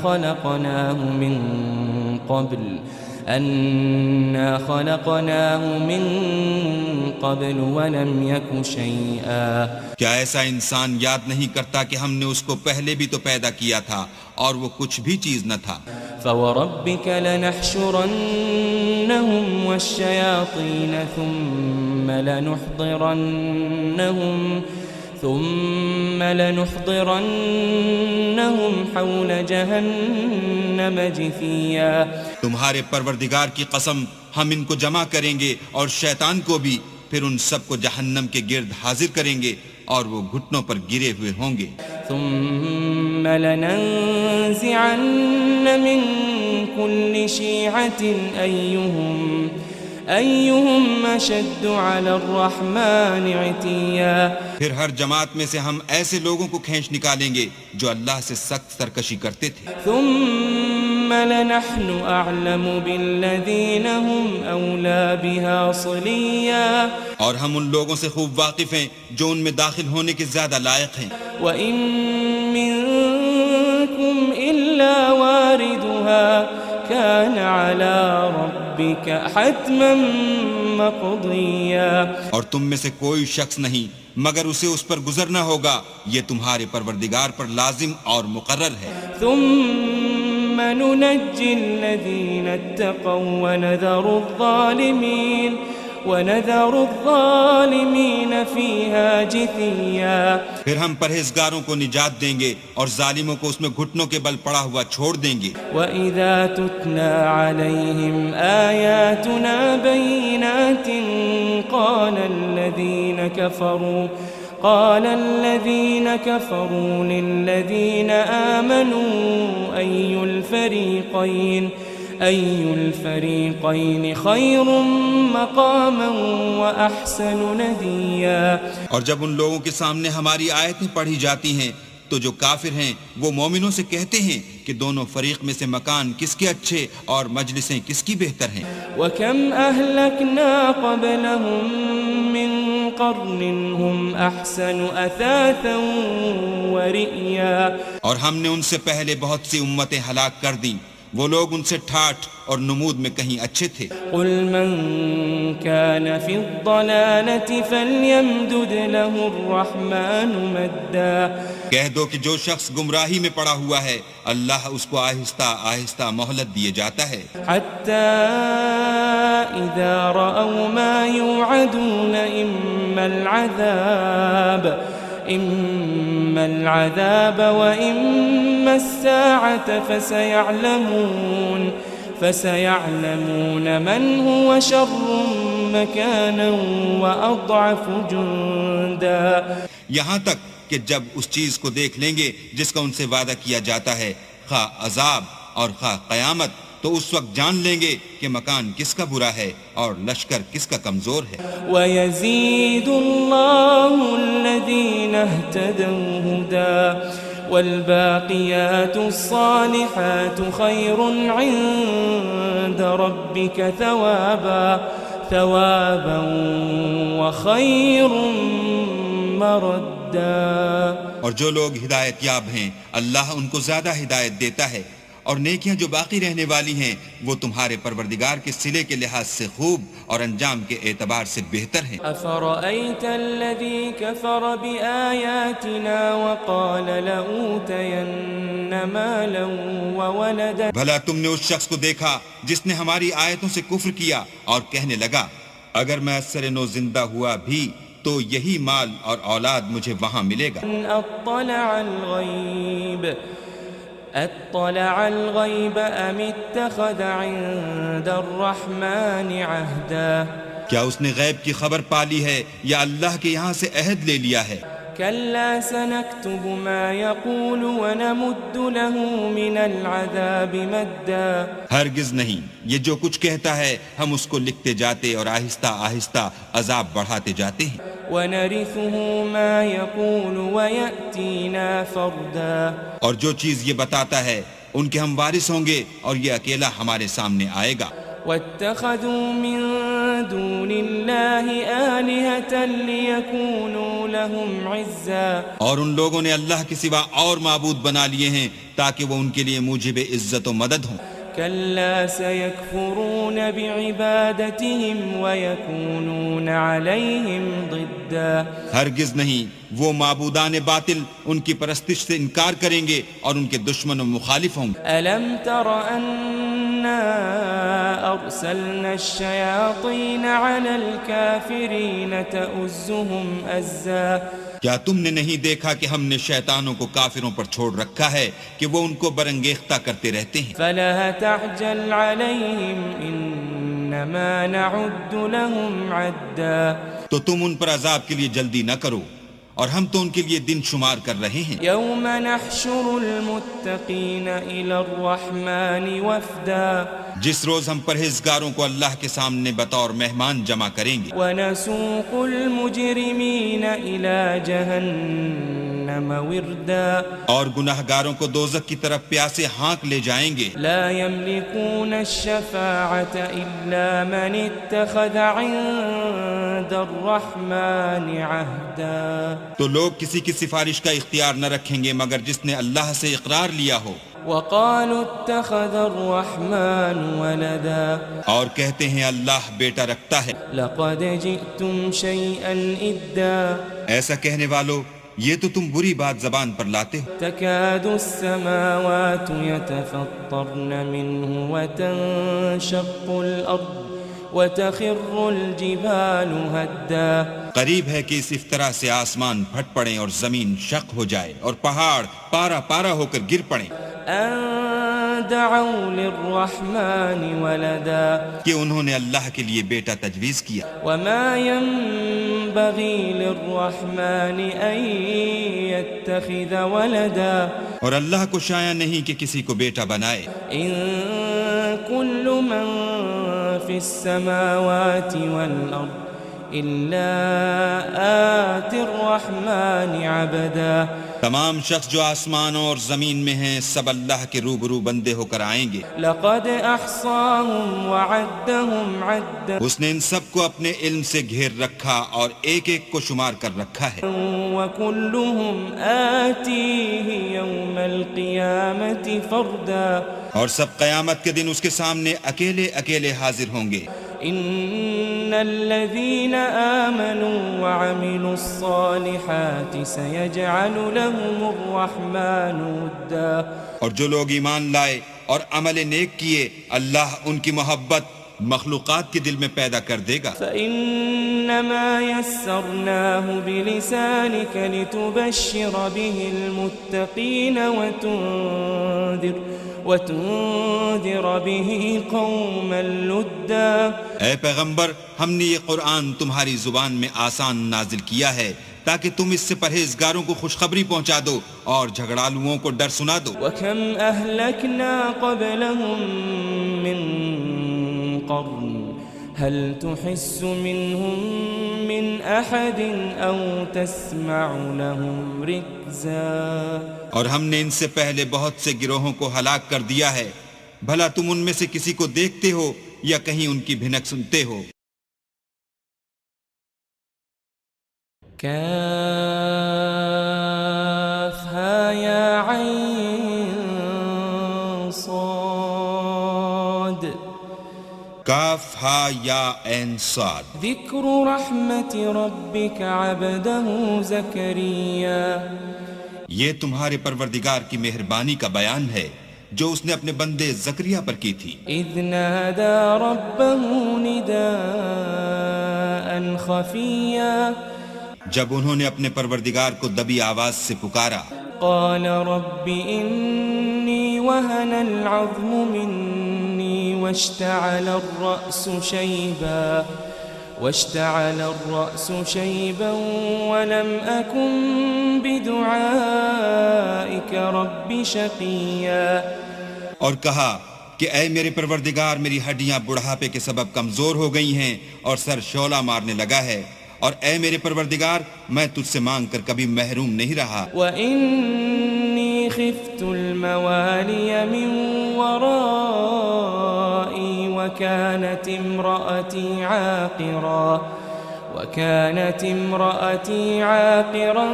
خَلَقْنَاهُ مِن قَبْلُ وَلَمْ يَكُ شَيْئًا۔ کیا ایسا انسان یاد نہیں کرتا کہ ہم نے اس کو پہلے بھی تو پیدا کیا تھا اور وہ کچھ بھی چیز نہ تھا؟ فَوَرَبِّكَ لَنَحْشُرَنَّهُمْ وَالشَّيَاطِينَ ثُمَّ لَنُحْضِرَنَّهُمْ حَوْلَ جَهَنَّمَ جِثِيًّا۔ تمہارے پروردگار کی قسم ہم ان کو جمع کریں گے اور شیطان کو بھی، پھر ان سب کو جہنم کے گرد حاضر کریں گے اور وہ گھٹنوں پر گرے ہوئے ہوں گے۔ ثم لننزعن من كل شيعة أيهم أشد على الرحمن عتيا۔ پھر ہر جماعت میں سے ہم ایسے لوگوں کو کھینچ نکالیں گے جو اللہ سے سخت سرکشی کرتے تھے۔ ثم لنحن أعلم بالذين هم أولى بها صليا۔ اور ہم ان لوگوں سے خوب واقف ہیں جو ان میں داخل ہونے کے زیادہ لائق ہیں۔ وَإِن مِّنكُمْ إِلَّا وَارِدُهَا كَانَ عَلَى رَبِّكَ حَتْمًا مَّقْضِيًّا۔ اور تم میں سے کوئی شخص نہیں مگر اسے اس پر گزرنا ہوگا، یہ تمہارے پروردگار پر لازم اور مقرر ہے۔ ثُمَّ نُنَجِّي الَّذِينَ اتَّقَوْا وَنَذَرُ الظَّالِمِينَ فِيهَا جِثِيًّا۔ پھر ہم پرہیزگاروں کو نجات دیں گے اور ظالموں کو اس میں گھٹنوں کے بل پڑا ہوا چھوڑ دیں گے۔ وَإِذَا تُتْلَى عَلَيْهِمْ آيَاتُنَا بَيِّنَاتٍ قَالَ وقال الذين كفروا للذين آمنوا أي الفريقين خير مقاما وأحسن نديا. اور جب ان لوگوں کے سامنے ہماری آیتیں پڑھی جاتی ہیں تو جو کافر ہیں وہ مومنوں سے کہتے ہیں کہ دونوں فریق میں سے مکان کس کے اچھے اور مجلسیں کس کی بہتر ہیں. وَكَمْ أَهْلَكْنَا قَبْلَهُمْ مِنْ قَرْنٍ هُمْ أَحْسَنُ أَثَاثًا وَرِئْيًا. اور ہم نے ان سے پہلے بہت سی امتیں ہلاک کر دیں، وہ لوگ ان سے ٹھاٹھ اور نمود میں کہیں اچھے تھے. قُلْ مَنْ كَانَ فِي الضَّلَالَةِ فَلْيَمْدُدْ لَهُ الرَّحْمَنُ مَدًّا. کہہ دو کہ جو شخص گمراہی میں پڑا ہوا ہے اللہ اس کو آہستہ آہستہ مہلت دیے جاتا ہے. حَتَّى إِذَا رَأَوْا مَا يُوعَدُونَ إِمَّا الْعَذَابَ وَإِمَّا السَّاعَةَ فَسَيَعْلَمُونَ مَنْ هُوَ شَرٌّ مَكَانًا وَأَضْعَفُ جُنْدًا. یہاں تک کہ جب اس چیز کو دیکھ لیں گے جس کا ان سے وعدہ کیا جاتا ہے، خواہ عذاب اور خواہ قیامت، تو اس وقت جان لیں گے کہ مکان کس کا برا ہے اور لشکر کس کا کمزور ہے. وَيَزِيدُ اللَّهُ الَّذِينَ اهْتَدَوْا هُدًى وَالْبَاقِيَاتُ الصَّالِحَاتُ خَيْرٌ عِندَ رَبِّكَ ثَوَابًا وَخَيْرٌ مَرَدًّا. اور جو لوگ ہدایت یاب ہیں اللہ ان کو زیادہ ہدایت دیتا ہے، اور نیکیاں جو باقی رہنے والی ہیں وہ تمہارے پروردگار کے صلے کے لحاظ سے خوب اور انجام کے اعتبار سے بہتر ہیں. أَفَرَأَيْتَ الَّذِي كَفَرَ بِآيَاتِنَا وَقَالَ لَأُوتَيَنَّ مَالًا وَوَلَدًا. بھلا تم نے اس شخص کو دیکھا جس نے ہماری آیتوں سے کفر کیا اور کہنے لگا اگر میں اثر نو زندہ ہوا بھی تو یہی مال اور اولاد مجھے وہاں ملے گا. اطلع الغیب ام اتخذ عند الرحمن عہدا. کیا اس نے غیب کی خبر پالی ہے یا اللہ کے یہاں سے عہد لے لیا ہے؟ كلا سنكتب ما يقول ونمد له من العذاب مدا. ہرگز نہیں، یہ جو کچھ کہتا ہے ہم اس کو لکھتے جاتے اور آہستہ آہستہ عذاب بڑھاتے جاتے ہیں. ونرثه ما يقول ويأتينا فردا. اور جو چیز یہ بتاتا ہے ان کے ہم وارث ہوں گے اور یہ اکیلا ہمارے سامنے آئے گا. واتخذوا من دون الله آلهة ليكونوا لهم عزا. اور ان لوگوں نے اللہ کے سوا اور معبود بنا لیے ہیں تاکہ وہ ان کے لیے موجب عزت و مدد ہوں. كلا سيكفرون بعبادتهم ويكونون عليهم ضدا. ہرگز نہیں، وہ معبودان باطل ان کی پرستش سے انکار کریں گے اور ان کے دشمن و مخالف ہوں گے. ألم تر أنا أرسلنا الشياطين على الكافرين تؤزهم أزا. کیا تم نے نہیں دیکھا کہ ہم نے شیطانوں کو کافروں پر چھوڑ رکھا ہے کہ وہ ان کو برنگیختہ کرتے رہتے ہیں. فلا تعجل عليهم إنما نعد لهم عدا. تو تم ان پر عذاب کے لیے جلدی نہ کرو اور ہم تو ان کے لیے دن شمار کر رہے ہیں. يوم نحشر المتقين إلى الرحمن وفدا. جس روز ہم پرہیزگاروں کو اللہ کے سامنے بطور مہمان جمع کریں گے. ونسوق المجرمين إلى جهنم وردا. اور گناہگاروں کو دوزخ کی طرف پیاسے ہانک لے جائیں گے. لا يملكون الشفاعة إلا من اتخذ عند الرحمن عهدا. تو لوگ کسی کی سفارش کا اختیار نہ رکھیں گے مگر جس نے اللہ سے اقرار لیا ہو. وقالوا اتخذ الرحمن ولدا. اور کہتے ہیں اللہ بیٹا رکھتا ہے. لقد جئتم شيئا إدا. ایسا کہنے والو یہ تو تم بری بات زبان پر لاتے ہو. تكاد السماوات يتفطرن منه وتنشق الأرض وتخر الجبال هدا. قریب ہے کہ اس افطرا سے آسمان پھٹ پڑیں اور زمین شق ہو جائے اور پہاڑ پارا پارا ہو کر گر پڑیں. أن دعوا للرحمن ولدا. کہ انہوں نے اللہ کے لیے بیٹا تجویز کیا. وما ينبغي للرحمن أن يتخذ ولدا اور اللہ کو شایع نہیں کہ کسی کو بیٹا بنائے. إن كل من في السماوات والأرض إلا آتي الرحمن عبدا. تمام شخص جو آسمانوں اور زمین میں ہیں سب اللہ کے روبرو بندے ہو کر آئیں گے. لقد أحصاهم وعدهم عدا. اس نے ان سب کو اپنے علم سے گھیر رکھا اور ایک ایک کو شمار کر رکھا ہے. وكلهم آتيه يوم القيامة فردا. اور سب قیامت کے دن اس کے سامنے اکیلے اکیلے حاضر ہوں گے. إن الذين آمنوا وعملوا الصالحات سيجعل لهم الرحمن ودا. اور جو لوگ ایمان لائے اور عمل نیک کیے اللہ ان کی محبت مخلوقات کے دل میں پیدا کر دے گا. فإنما يسرناه بلسانك لتبشر به المتقين وتنذر به قوما لدا. اے پیغمبر ہم نے یہ قرآن تمہاری زبان میں آسان نازل کیا ہے تاکہ تم اس سے پرہیزگاروں کو خوشخبری پہنچا دو اور جھگڑالوؤں کو ڈر سنا دو. وكم أهلكنا قبلهم من قرن هل تحس منهم من أحد أو تسمع لهم ركزا. اور ہم نے ان سے پہلے بہت سے گروہوں کو ہلاک کر دیا ہے بھلا تم ان میں سے کسی کو دیکھتے ہو یا کہیں ان کی بھنک سنتے ہو. كافها يا عين صاد. کاف ہا یا عین صاد. ذكر رحمة ربك عبده زكريا. یہ تمہارے پروردگار کی مہربانی کا بیان ہے جو اس نے اپنے بندے زکریا پر کی تھی. إذ نادى ربه نداء خفيا. جب انہوں نے اپنے پروردگار کو دبی آواز سے پکارا. قال رب إني وهن العظم مني واشتعل الرأس شيبا ولم أكن بدعائك رب شقيا. اور کہا کہ اے میرے پروردگار میری ہڈیاں بڑھاپے کے سبب کمزور ہو گئی ہیں اور سر شعلہ مارنے لگا ہے اور اے میرے پروردگار میں تجھ سے مانگ کر کبھی محروم نہیں رہا. وَإِنِّي خِفْتُ الْمَوَالِيَ مِنْ وَرَائِي وَكَانَتِ امْرَأَتِي عَاقِرًا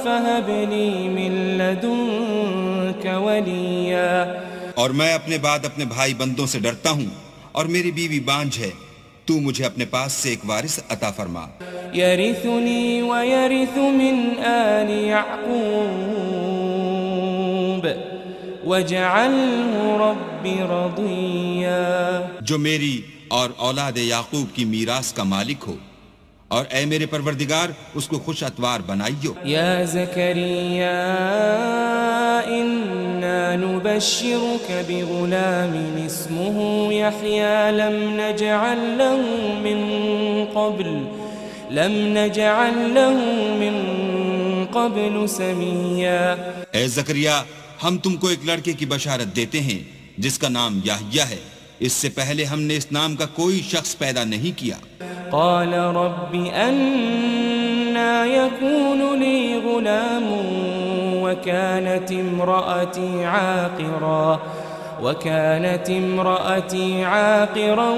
فَهَبْ لِي مِنْ لَدُنْكَ وَلِيًّا. اور میں اپنے بعد اپنے بھائی بندوں سے ڈرتا ہوں اور میری بیوی بانجھ ہے تو مجھے اپنے پاس سے ایک وارث عطا فرما. يرثني ويرث من آل يعقوب واجعله رب رضيا. جو میری اور اولاد یعقوب کی میراث کا مالک ہو اور اے میرے پروردگار اس کو خوش اتوار بنائیو. يا زكريا إنا نبشرك بغلام اسمه يحيى لم نجعل له من قبل سميا. اے زکریا ہم تم کو ایک لڑکے کی بشارت دیتے ہیں جس کا نام یحییٰ ہے اس سے پہلے ہم نے اس نام کا کوئی شخص پیدا نہیں کیا. قال رب أنا يكون لي غلام وكانت امرأتي عاقرا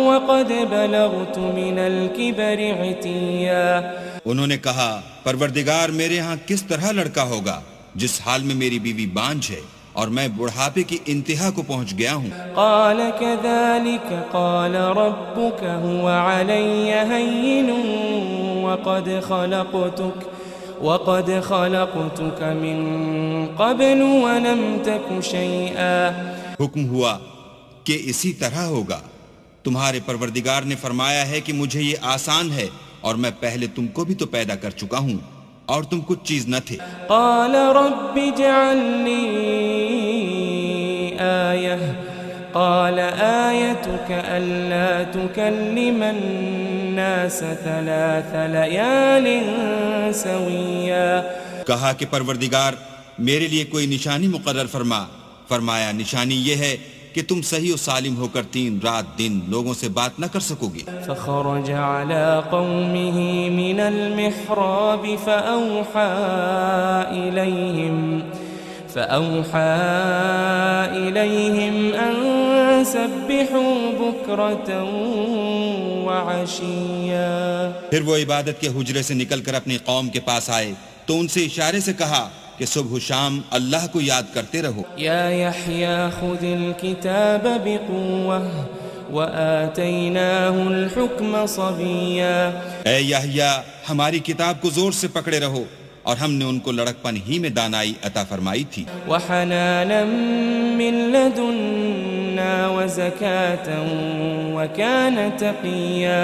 وقد بلغت من الكبر عتيا. انہوں نے کہا پروردگار میرے ہاں کس طرح لڑکا ہوگا جس حال میں میری بیوی بانجھ ہے اور میں بڑھاپے کی انتہا کو پہنچ گیا ہوں. قال كذلك قال ربك هو علي هين وقد خلقتك من قبل ولم تك شيئا. حکم ہوا کہ اسی طرح ہوگا. تمہارے پروردگار نے فرمایا ہے کہ مجھے یہ آسان ہے اور میں پہلے تم کو بھی تو پیدا کر چکا ہوں اور تم کچھ چیز نہ تھے. قال رب اجعل لي آية قال آيتك ألا تكلم الناس 3 ليال سويا. کہا کہ پروردگار میرے لیے کوئی نشانی مقرر فرما. فرمایا نشانی یہ ہے کہ تم صحیح و سالم ہو کر 3 رات دن لوگوں سے بات نہ کر سکو گے. فخرج على قومه من المحراب فأوحى إليهم أن سبحوا بكرة وعشيا. پھر وہ عبادت کے حجرے سے نکل کر اپنی قوم کے پاس آئے تو ان سے اشارے سے کہا کہ صبح و شام اللہ کو یاد کرتے رہو. يا يحيى خذ الكتاب بقوة وآتيناه الحكم صبيا. اے یحییٰ ہماری کتاب کو زور سے پکڑے رہو اور ہم نے ان کو لڑکپن ہی میں دانائی عطا فرمائی تھی. وحنانا من لدنا وزكاة وكان تقيا.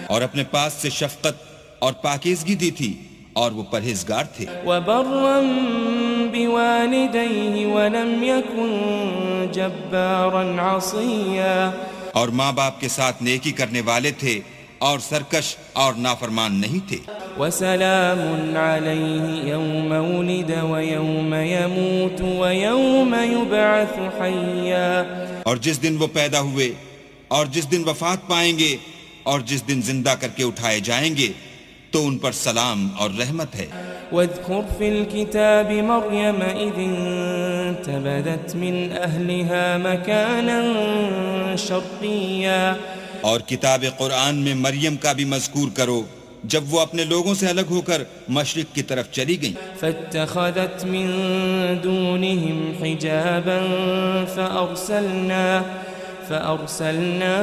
اور اپنے پاس سے شفقت اور پاکیزگی دی تھی اور وہ پرہیزگار تھے. وبرا بوالديه ولم يكن جبارا عصيا. اور ماں باپ کے ساتھ نیکی کرنے والے تھے اور سرکش اور نافرمان نہیں تھے. وسلام عليه يوم ولد ويوم يموت ويوم يبعث حيا. اور جس دن وہ پیدا ہوئے اور جس دن وفات پائیں گے اور جس دن زندہ کر کے اٹھائے جائیں گے تو ان پر سلام اور رحمت ہے. واذكر في الكتاب مريم إذ انتبذت من أهلها مكانا شرقيا. اور کتاب قرآن میں مریم کا بھی مذکور کرو جب وہ اپنے لوگوں سے الگ ہو کر مشرق کی طرف چلی گئیں. فاتخذت من دونهم حجابا فأرسلنا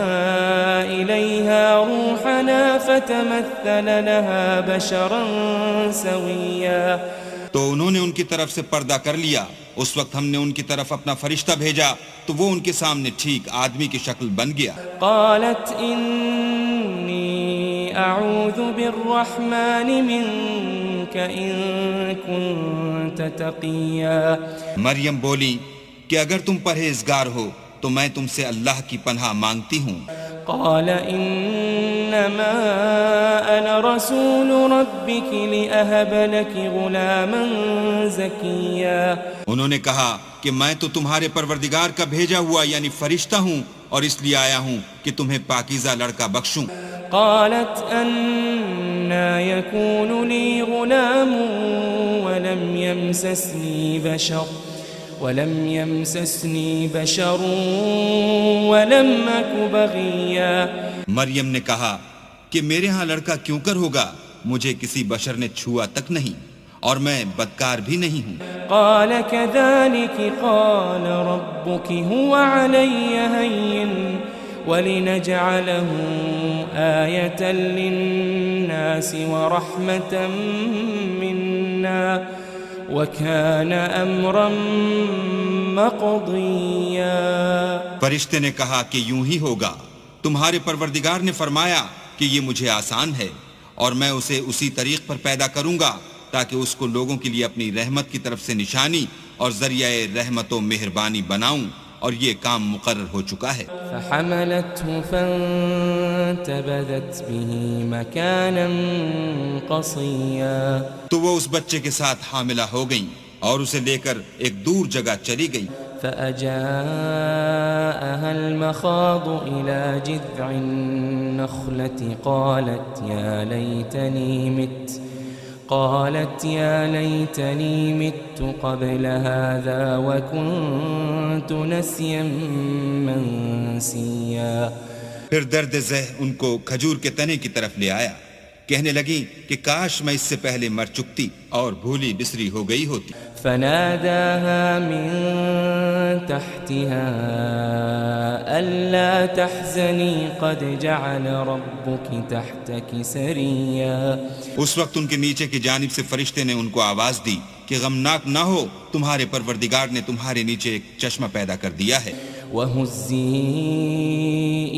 إليها روحنا فتمثل لها بشرا سويا. تو انہوں نے ان کی طرف سے پردہ کر لیا. اس وقت ہم نے ان کی طرف اپنا فرشتہ بھیجا تو وہ ان کے سامنے ٹھیک آدمی کی شکل بن گیا. قالت إني أعوذ بالرحمن منك إن كنت تقيا. مریم بولی کہ اگر تم پرہیزگار ہو تو میں تم سے اللہ کی پناہ مانگتی ہوں. قال إنما أنا رسول ربك لأهب لك غلاما زكيا. انہوں نے کہا کہ میں تو تمہارے پروردگار کا بھیجا ہوا یعنی فرشتہ ہوں اور اس لیے آیا ہوں کہ تمہیں پاکیزہ لڑکا بخشوں. قالت أنا يكون لي غلام ولم يمسسني بشر ولم أك بغيا. مریم نے کہا کہ میرے ہاں لڑکا کیوں کر ہوگا, مجھے کسی بشر نے چھوا تک نہیں اور میں بدکار بھی نہیں ہوں. قال كذلك قال ربك هو علي هين ولنجعله آية للناس ورحمة منا وَكَانَ أَمْرًا مَقْضِيًّا. فرشتے نے کہا کہ یوں ہی ہوگا, تمہارے پروردگار نے فرمایا کہ یہ مجھے آسان ہے اور میں اسے اسی طریق پر پیدا کروں گا تاکہ اس کو لوگوں کے لیے اپنی رحمت کی طرف سے نشانی اور ذریعہ رحمت و مہربانی بناؤں, اور یہ کام مقرر ہو چکا ہے. فحملته فانتبذت به مكانا قصيا. تو وہ اس بچے کے ساتھ حاملہ ہو گئیں اور اسے لے کر ایک دور جگہ چلی گئیں. فأجاءها المخاض إلى جذع النخلة قالت يا ليتني مت قبل هذا وكنت نسيا منسيا. پھر درد ذہ ان کو کھجور کے تنے کی طرف لے آیا, کہنے لگی کہ کاش میں اس سے پہلے مر چکتی اور بھولی بسری ہو گئی ہوتی. فناداها من تحتها ألا تحزني قد جعل ربك تحتك سريا. اس وقت ان کے نیچے کی جانب سے فرشتے نے ان کو آواز دی کہ غمناک نہ ہو, تمہارے پروردگار نے تمہارے نیچے ایک چشمہ پیدا کر دیا ہے. وَهُزِّي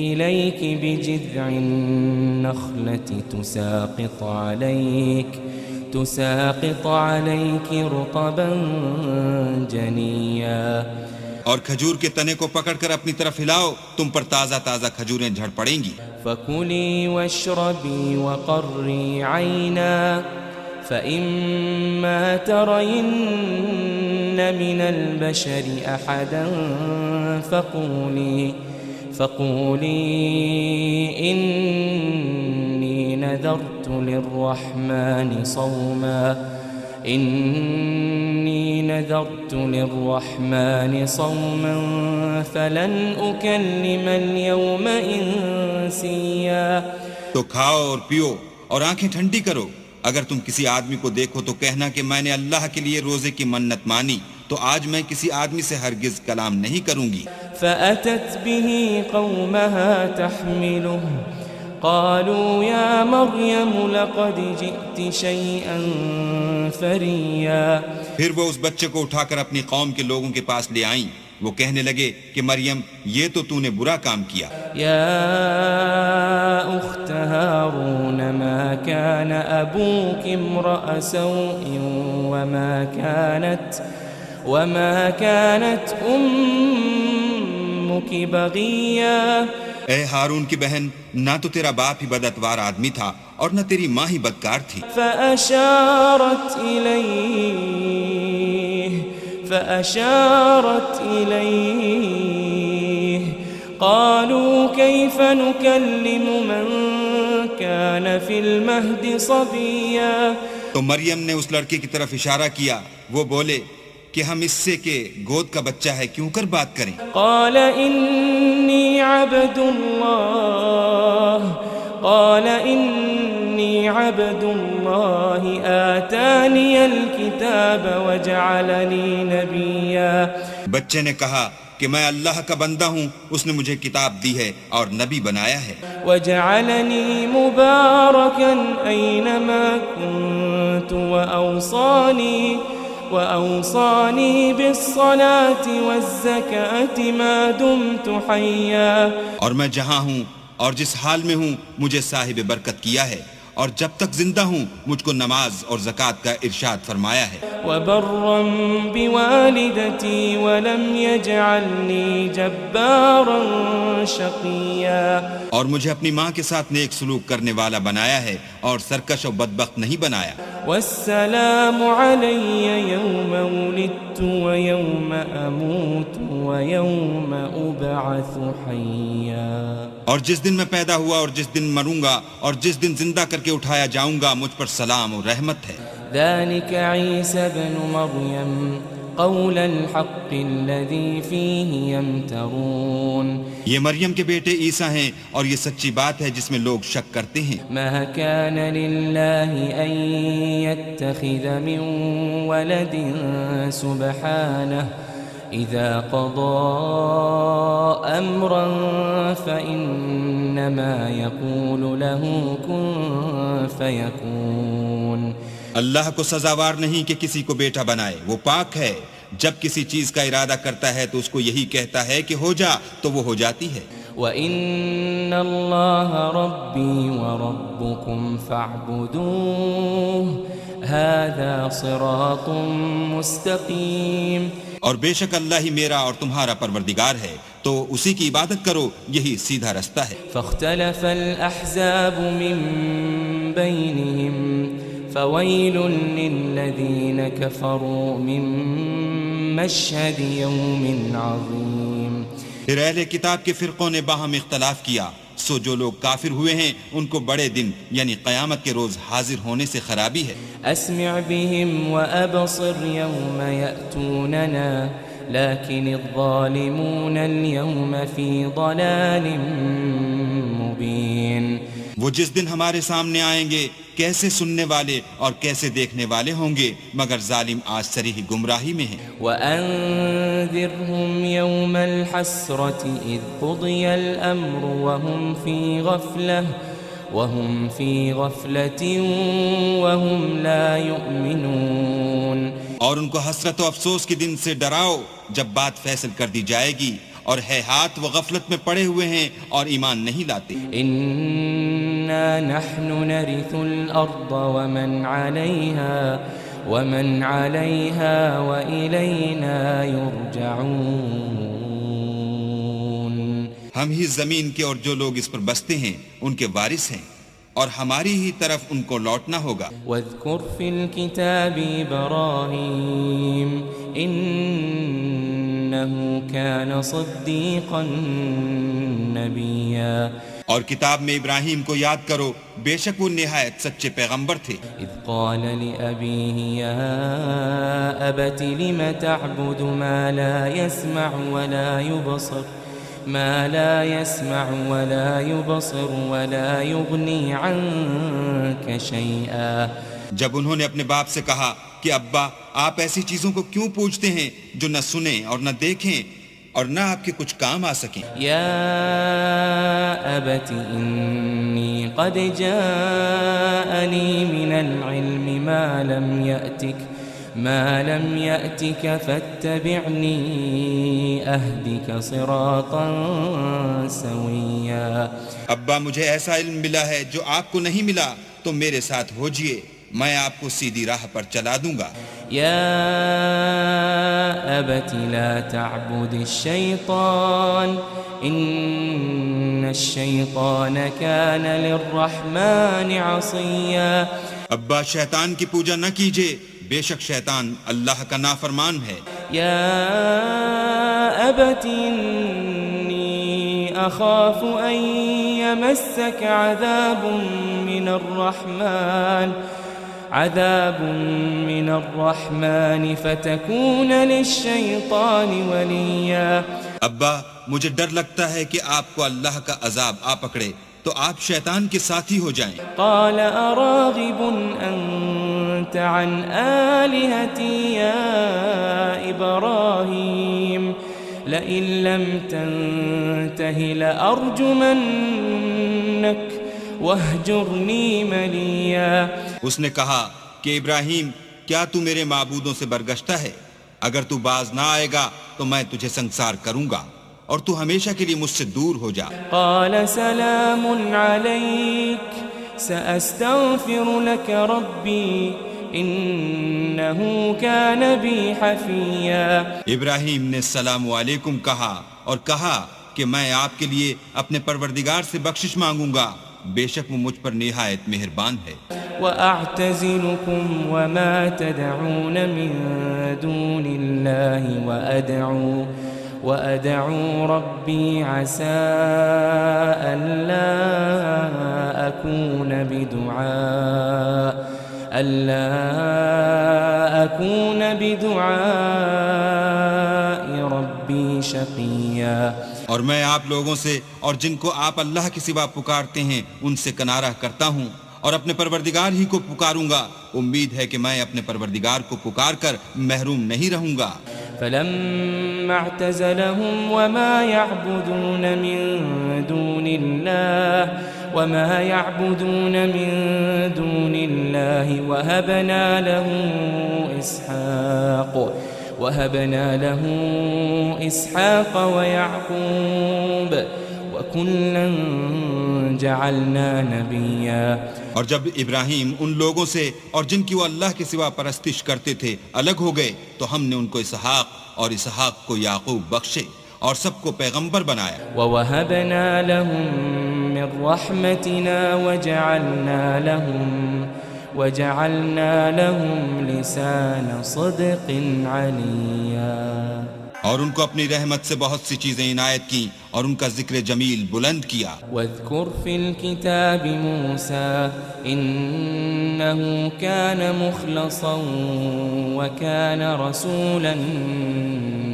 إِلَيْكِ بِجِذْعِ النَّخْلَةِ تُسَاقِطْ عَلَيْكِ رُطَبًا جَنِيًّا. اور کھجور کے تنے کو پکڑ کر اپنی طرف ہلاؤ, تم پر تازہ تازہ کھجوریں جھڑ پڑیں گی. فكلي واشربي وقري عينا فإما ترين من البشر أحدا فقولي إني نذرت للرحمن صوما فلن أكلم اليوم إنسيا. تو کھاؤ اور پیو اور آنکھیں ٹھنڈی کرو. اگر تم کسی آدمی کو دیکھو تو کہنا کہ میں نے اللہ کے لیے روزے کی منت مانی، تو آج میں کسی آدمی سے ہرگز کلام نہیں کروں گی. فأتت به قومها تحمله قالوا يا مريم لقد جئت شيئا فريا. پھر وہ اس بچے کو اٹھا کر اپنی قوم کے لوگوں کے پاس لے آئیں. وہ کہنے لگے کہ مریم یہ تو نے برا کام کیا. يا أخت هارون ما كان أبوك امرأ سوء وما كانت أمك بغيا. اے ہارون کی بہن، نہ تو تیرا باپ ہی بداتوار آدمی تھا اور نہ تیری ماں ہی بدکار تھی. فأشارت إليه قالوا كيف نكلم من كان في المهد صبيا. تو مریم نے اس لڑکے کی طرف اشارہ کیا. وہ بولے کہ ہم اس سے کہ گود کا بچہ ہے کیوں کر بات کریں. قال إني عبد الله آتاني الكتاب وجعلني نبيا. بچے نے کہا کہ میں اللہ کا بندہ ہوں، اس نے مجھے کتاب دی ہے اور نبی بنایا ہے. وجعلني مباركا أينما كنت وأوصاني بالصلاة والزكاة ما دمت حيا. اور میں جہاں ہوں اور جس حال میں ہوں مجھے صاحب برکت کیا ہے، اور جب تک زندہ ہوں مجھ کو نماز اور زکوٰۃ کا ارشاد فرمایا ہے. وبرا بوالدتي ولم يجعلني جبارا شقيا. اور مجھے اپنی ماں کے ساتھ نیک سلوک کرنے والا بنایا ہے اور سرکش و بدبخت نہیں بنایا. والسلام علي يوم ولدت ويوم أموت ويوم أبعث حيا. اور جس دن میں پیدا ہوا اور جس دن مروں گا اور جس دن زندہ کر کے اٹھایا جاؤں گا مجھ پر سلام اور رحمت ہے. ذلك عيسى ابن مريم قول الحق الذي فيه يمترون. یہ مریم کے بیٹے عیسیٰ ہیں اور یہ سچی بات ہے جس میں لوگ شک کرتے ہیں. ما كان لله أن يتخذ من ولد سبحانه إذا قضى أمرا فإنما يقول له كن فيكون. اللہ کو سزاوار نہیں کہ کسی کو بیٹا بنائے، وہ پاک ہے. جب کسی چیز کا ارادہ کرتا ہے تو اس کو یہی کہتا ہے کہ ہو جا تو وہ ہو جاتی ہے. وَإِنَّ اللَّهَ رَبِّي وَرَبُّكُمْ فَاعْبُدُوهُ هَذَا صِرَاطٌ مُسْتَقِيمٌ. اور بے شک اللہ ہی میرا اور تمہارا پروردگار ہے، تو اسی کی عبادت کرو، یہی سیدھا رستہ ہے. فاختلف الأحزاب من بينهم فويل للذين كفروا من مشهد يوم عظيم. پھر اہل کتاب کے فرقوں نے باہم اختلاف کیا، سو جو لوگ کافر ہوئے ہیں ان کو بڑے دن یعنی قیامت کے روز حاضر ہونے سے خرابی ہے. اسمع بهم وابصر يوم يأتوننا لكن الظالمون اليوم في ضلال مبين. وہ جس دن ہمارے سامنے آئیں گے کیسے سننے والے اور کیسے دیکھنے والے ہوں گے، مگر ظالم آج صریح گمراہی میں ہیں. وَأَنذِرْهُمْ يَوْمَ الْحَسْرَةِ إِذْ قُضِيَ الْأَمْرُ وَهُمْ فِي غَفْلَةٍ وَهُمْ لَا يُؤْمِنُونَ. اور ان کو حسرت و افسوس کے دن سے ڈراؤ جب بات فیصل کر دی جائے گی، اور ہے ہاتھ وہ غفلت میں پڑے ہوئے ہیں اور ایمان نہیں لاتے. إِنَّا نَحْنُ نَرِثُ الْأَرْضَ وَمَنْ عَلَيْهَا وَإِلَيْنَا يُرْجَعُونَ. ہم ہی زمین کے اور جو لوگ اس پر بستے ہیں ان کے وارث ہیں اور ہماری ہی طرف ان کو لوٹنا ہوگا۔ واذکر فی الکتاب ابراہیم انہ کان صدیقا نبیا۔ اور کتاب میں ابراہیم کو یاد کرو، بے شک وہ نہایت سچے پیغمبر تھے۔ اذ قال لأبیہ یا ابت لم تعبد ما لا يسمع ولا يبصر ولا يبصر ولا يغني عنك شيئا۔ جب انہوں نے اپنے باپ سے کہا کہ ابا آپ ایسی چیزوں کو کیوں پوچھتے ہیں جو نہ سنیں اور نہ دیکھیں اور نہ آپ کے کچھ کام آ سکیں۔ یا ابت انی قد جاءنی من العلم ما لم يأتك فاتبعني اهدك صراطا سويا۔ ابا مجھے ایسا علم ملا ہے جو آپ کو نہیں ملا، تو میرے ساتھ ہوجئے، میں آپ کو سیدھی راہ پر چلا دوں گا۔ یا ابت لا تعبد الشیطان ان الشیطان کان للرحمن عصیا۔ ابا شیطان کی پوجا نہ کیجئے، بے شک شیطان اللہ کا نافرمان ہے۔ یا ابت انی اخاف ان یمسک عذاب من الرحمن فتکون للشیطان ولیا۔ ابا مجھے ڈر لگتا ہے کہ آپ کو اللہ کا عذاب آ پکڑے تو آپ شیطان کے ساتھی ہو جائیں۔ قال اراغب انت عن آلہتی یا ابراہیم لئن لم تنتہ لأرجمنک وَاهْجُرْنِي مَلِيًّا۔ اس نے کہا کہ ابراہیم کیا تو میرے معبودوں سے برگشتہ ہے؟ اگر تو باز نہ آئے گا تو میں تجھے سنگسار کروں گا اور تو ہمیشہ کے لیے مجھ سے دور ہو جا۔ قال سلام علیک سأستغفر لك ربی انہ کان بی حفیا۔ ابراہیم نے السلام علیکم کہا اور کہا کہ میں آپ کے لیے اپنے پروردگار سے بخشش مانگوں گا، بے شک وہ مجھ پر نہایت مہربان ہے۔ وَأَعْتَزِلُكُمْ وَمَا تَدْعُونَ مِن دُونِ اللَّهِ وَأَدْعُو رَبِّي عَسَىٰ أَلَّا أَكُونَ بِدُعَاءِ رَبِّي شَقِيًّا۔ اور میں آپ لوگوں سے اور جن کو آپ اللہ کے سوا پکارتے ہیں ان سے کنارہ کرتا ہوں اور اپنے پروردگار ہی کو پکاروں گا، امید ہے کہ میں اپنے پروردگار کو پکار کر محروم نہیں رہوں گا۔ فلما اعتزلهم وما يعبدون من دون الله وهبنا له إسحاق ويعقوب وكلا جعلنا نبيا۔ اور جب ابراہیم ان لوگوں سے اور جن کی وہ اللہ کے سوا پرستش کرتے تھے الگ ہو گئے تو ہم نے ان کو اسحاق اور اسحاق کو یعقوب بخشے اور سب کو پیغمبر بنایا۔ وَوَهَبْنَا لَهُم مِّن رَّحْمَتِنَا وَجَعَلْنَا لَهُمْ لِسَانَ صِدْقٍ عَلِيًّا۔ اور ان کو اپنی رحمت سے بہت سی چیزیں عنایت کی اور ان کا ذکر جمیل بلند کیا۔ واذکر فی الکتاب موسیٰ انہ کان مخلصا وکان رسولا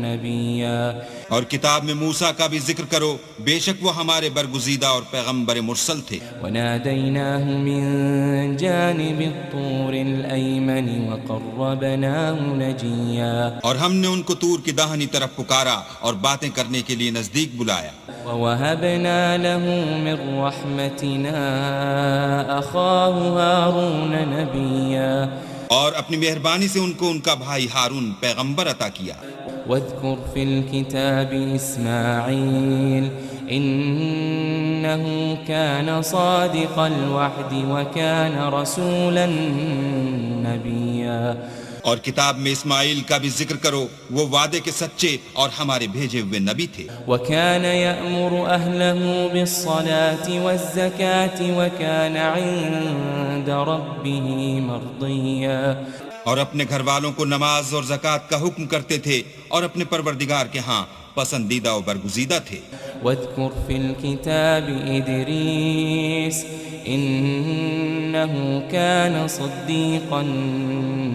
نبیا۔ اور کتاب میں موسیٰ کا بھی ذکر کرو، بے شک وہ ہمارے برگزیدہ اور پیغمبر مرسل تھے۔ ونادیناہ من جانب الطور الایمن وقربناہ نجیا۔ اور ہم نے ان کو طور کی داہنی طرف پکارا اور باتیں کرنے کے لیے نزدیک بلایا۔ وَوَهَبْنَا لَهُ مِن رَّحْمَتِنَا أَخَاهُ هَارُونَ نَبِيًّا۔ اور اپنی مہربانی سے ان کو ان کا بھائی ہارون پیغمبر عطا کیا۔ واذکر فی الکتاب اسماعیل انہ کان صادق الوعد وکان رسولا نبیا۔ اور کتاب میں اسماعیل کا بھی ذکر کرو، وہ وعدے کے سچے اور ہمارے بھیجے ہوئے نبی تھے۔ وكان يأمر أهله بالصلاة والزكاة وكان عند ربه مرضيا، اور اپنے گھر والوں کو نماز اور زکوٰۃ کا حکم کرتے تھے اور اپنے پروردگار کے ہاں پسندیدہ و برگزیدہ تھے۔ واذكر في الكتاب إدريس إنه كان صديقا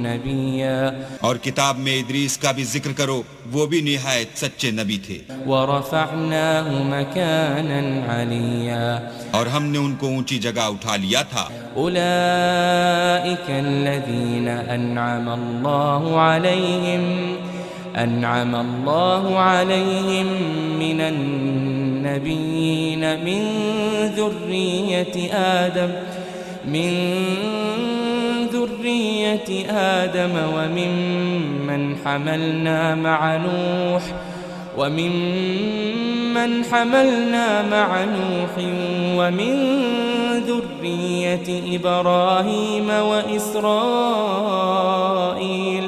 نبيا، اور کتاب میں ادریس کا بھی ذکر کرو، وہ بھی نہایت سچے نبی تھے۔ ورفعناه مكانا عليا، اور ہم نے ان کو اونچی جگہ اٹھا لیا تھا۔ أولئك الذين أنعم الله عليهم من النبيين من ذرية آدم وممن حملنا مع نوح ومن ذرية إبراهيم وإسرائيل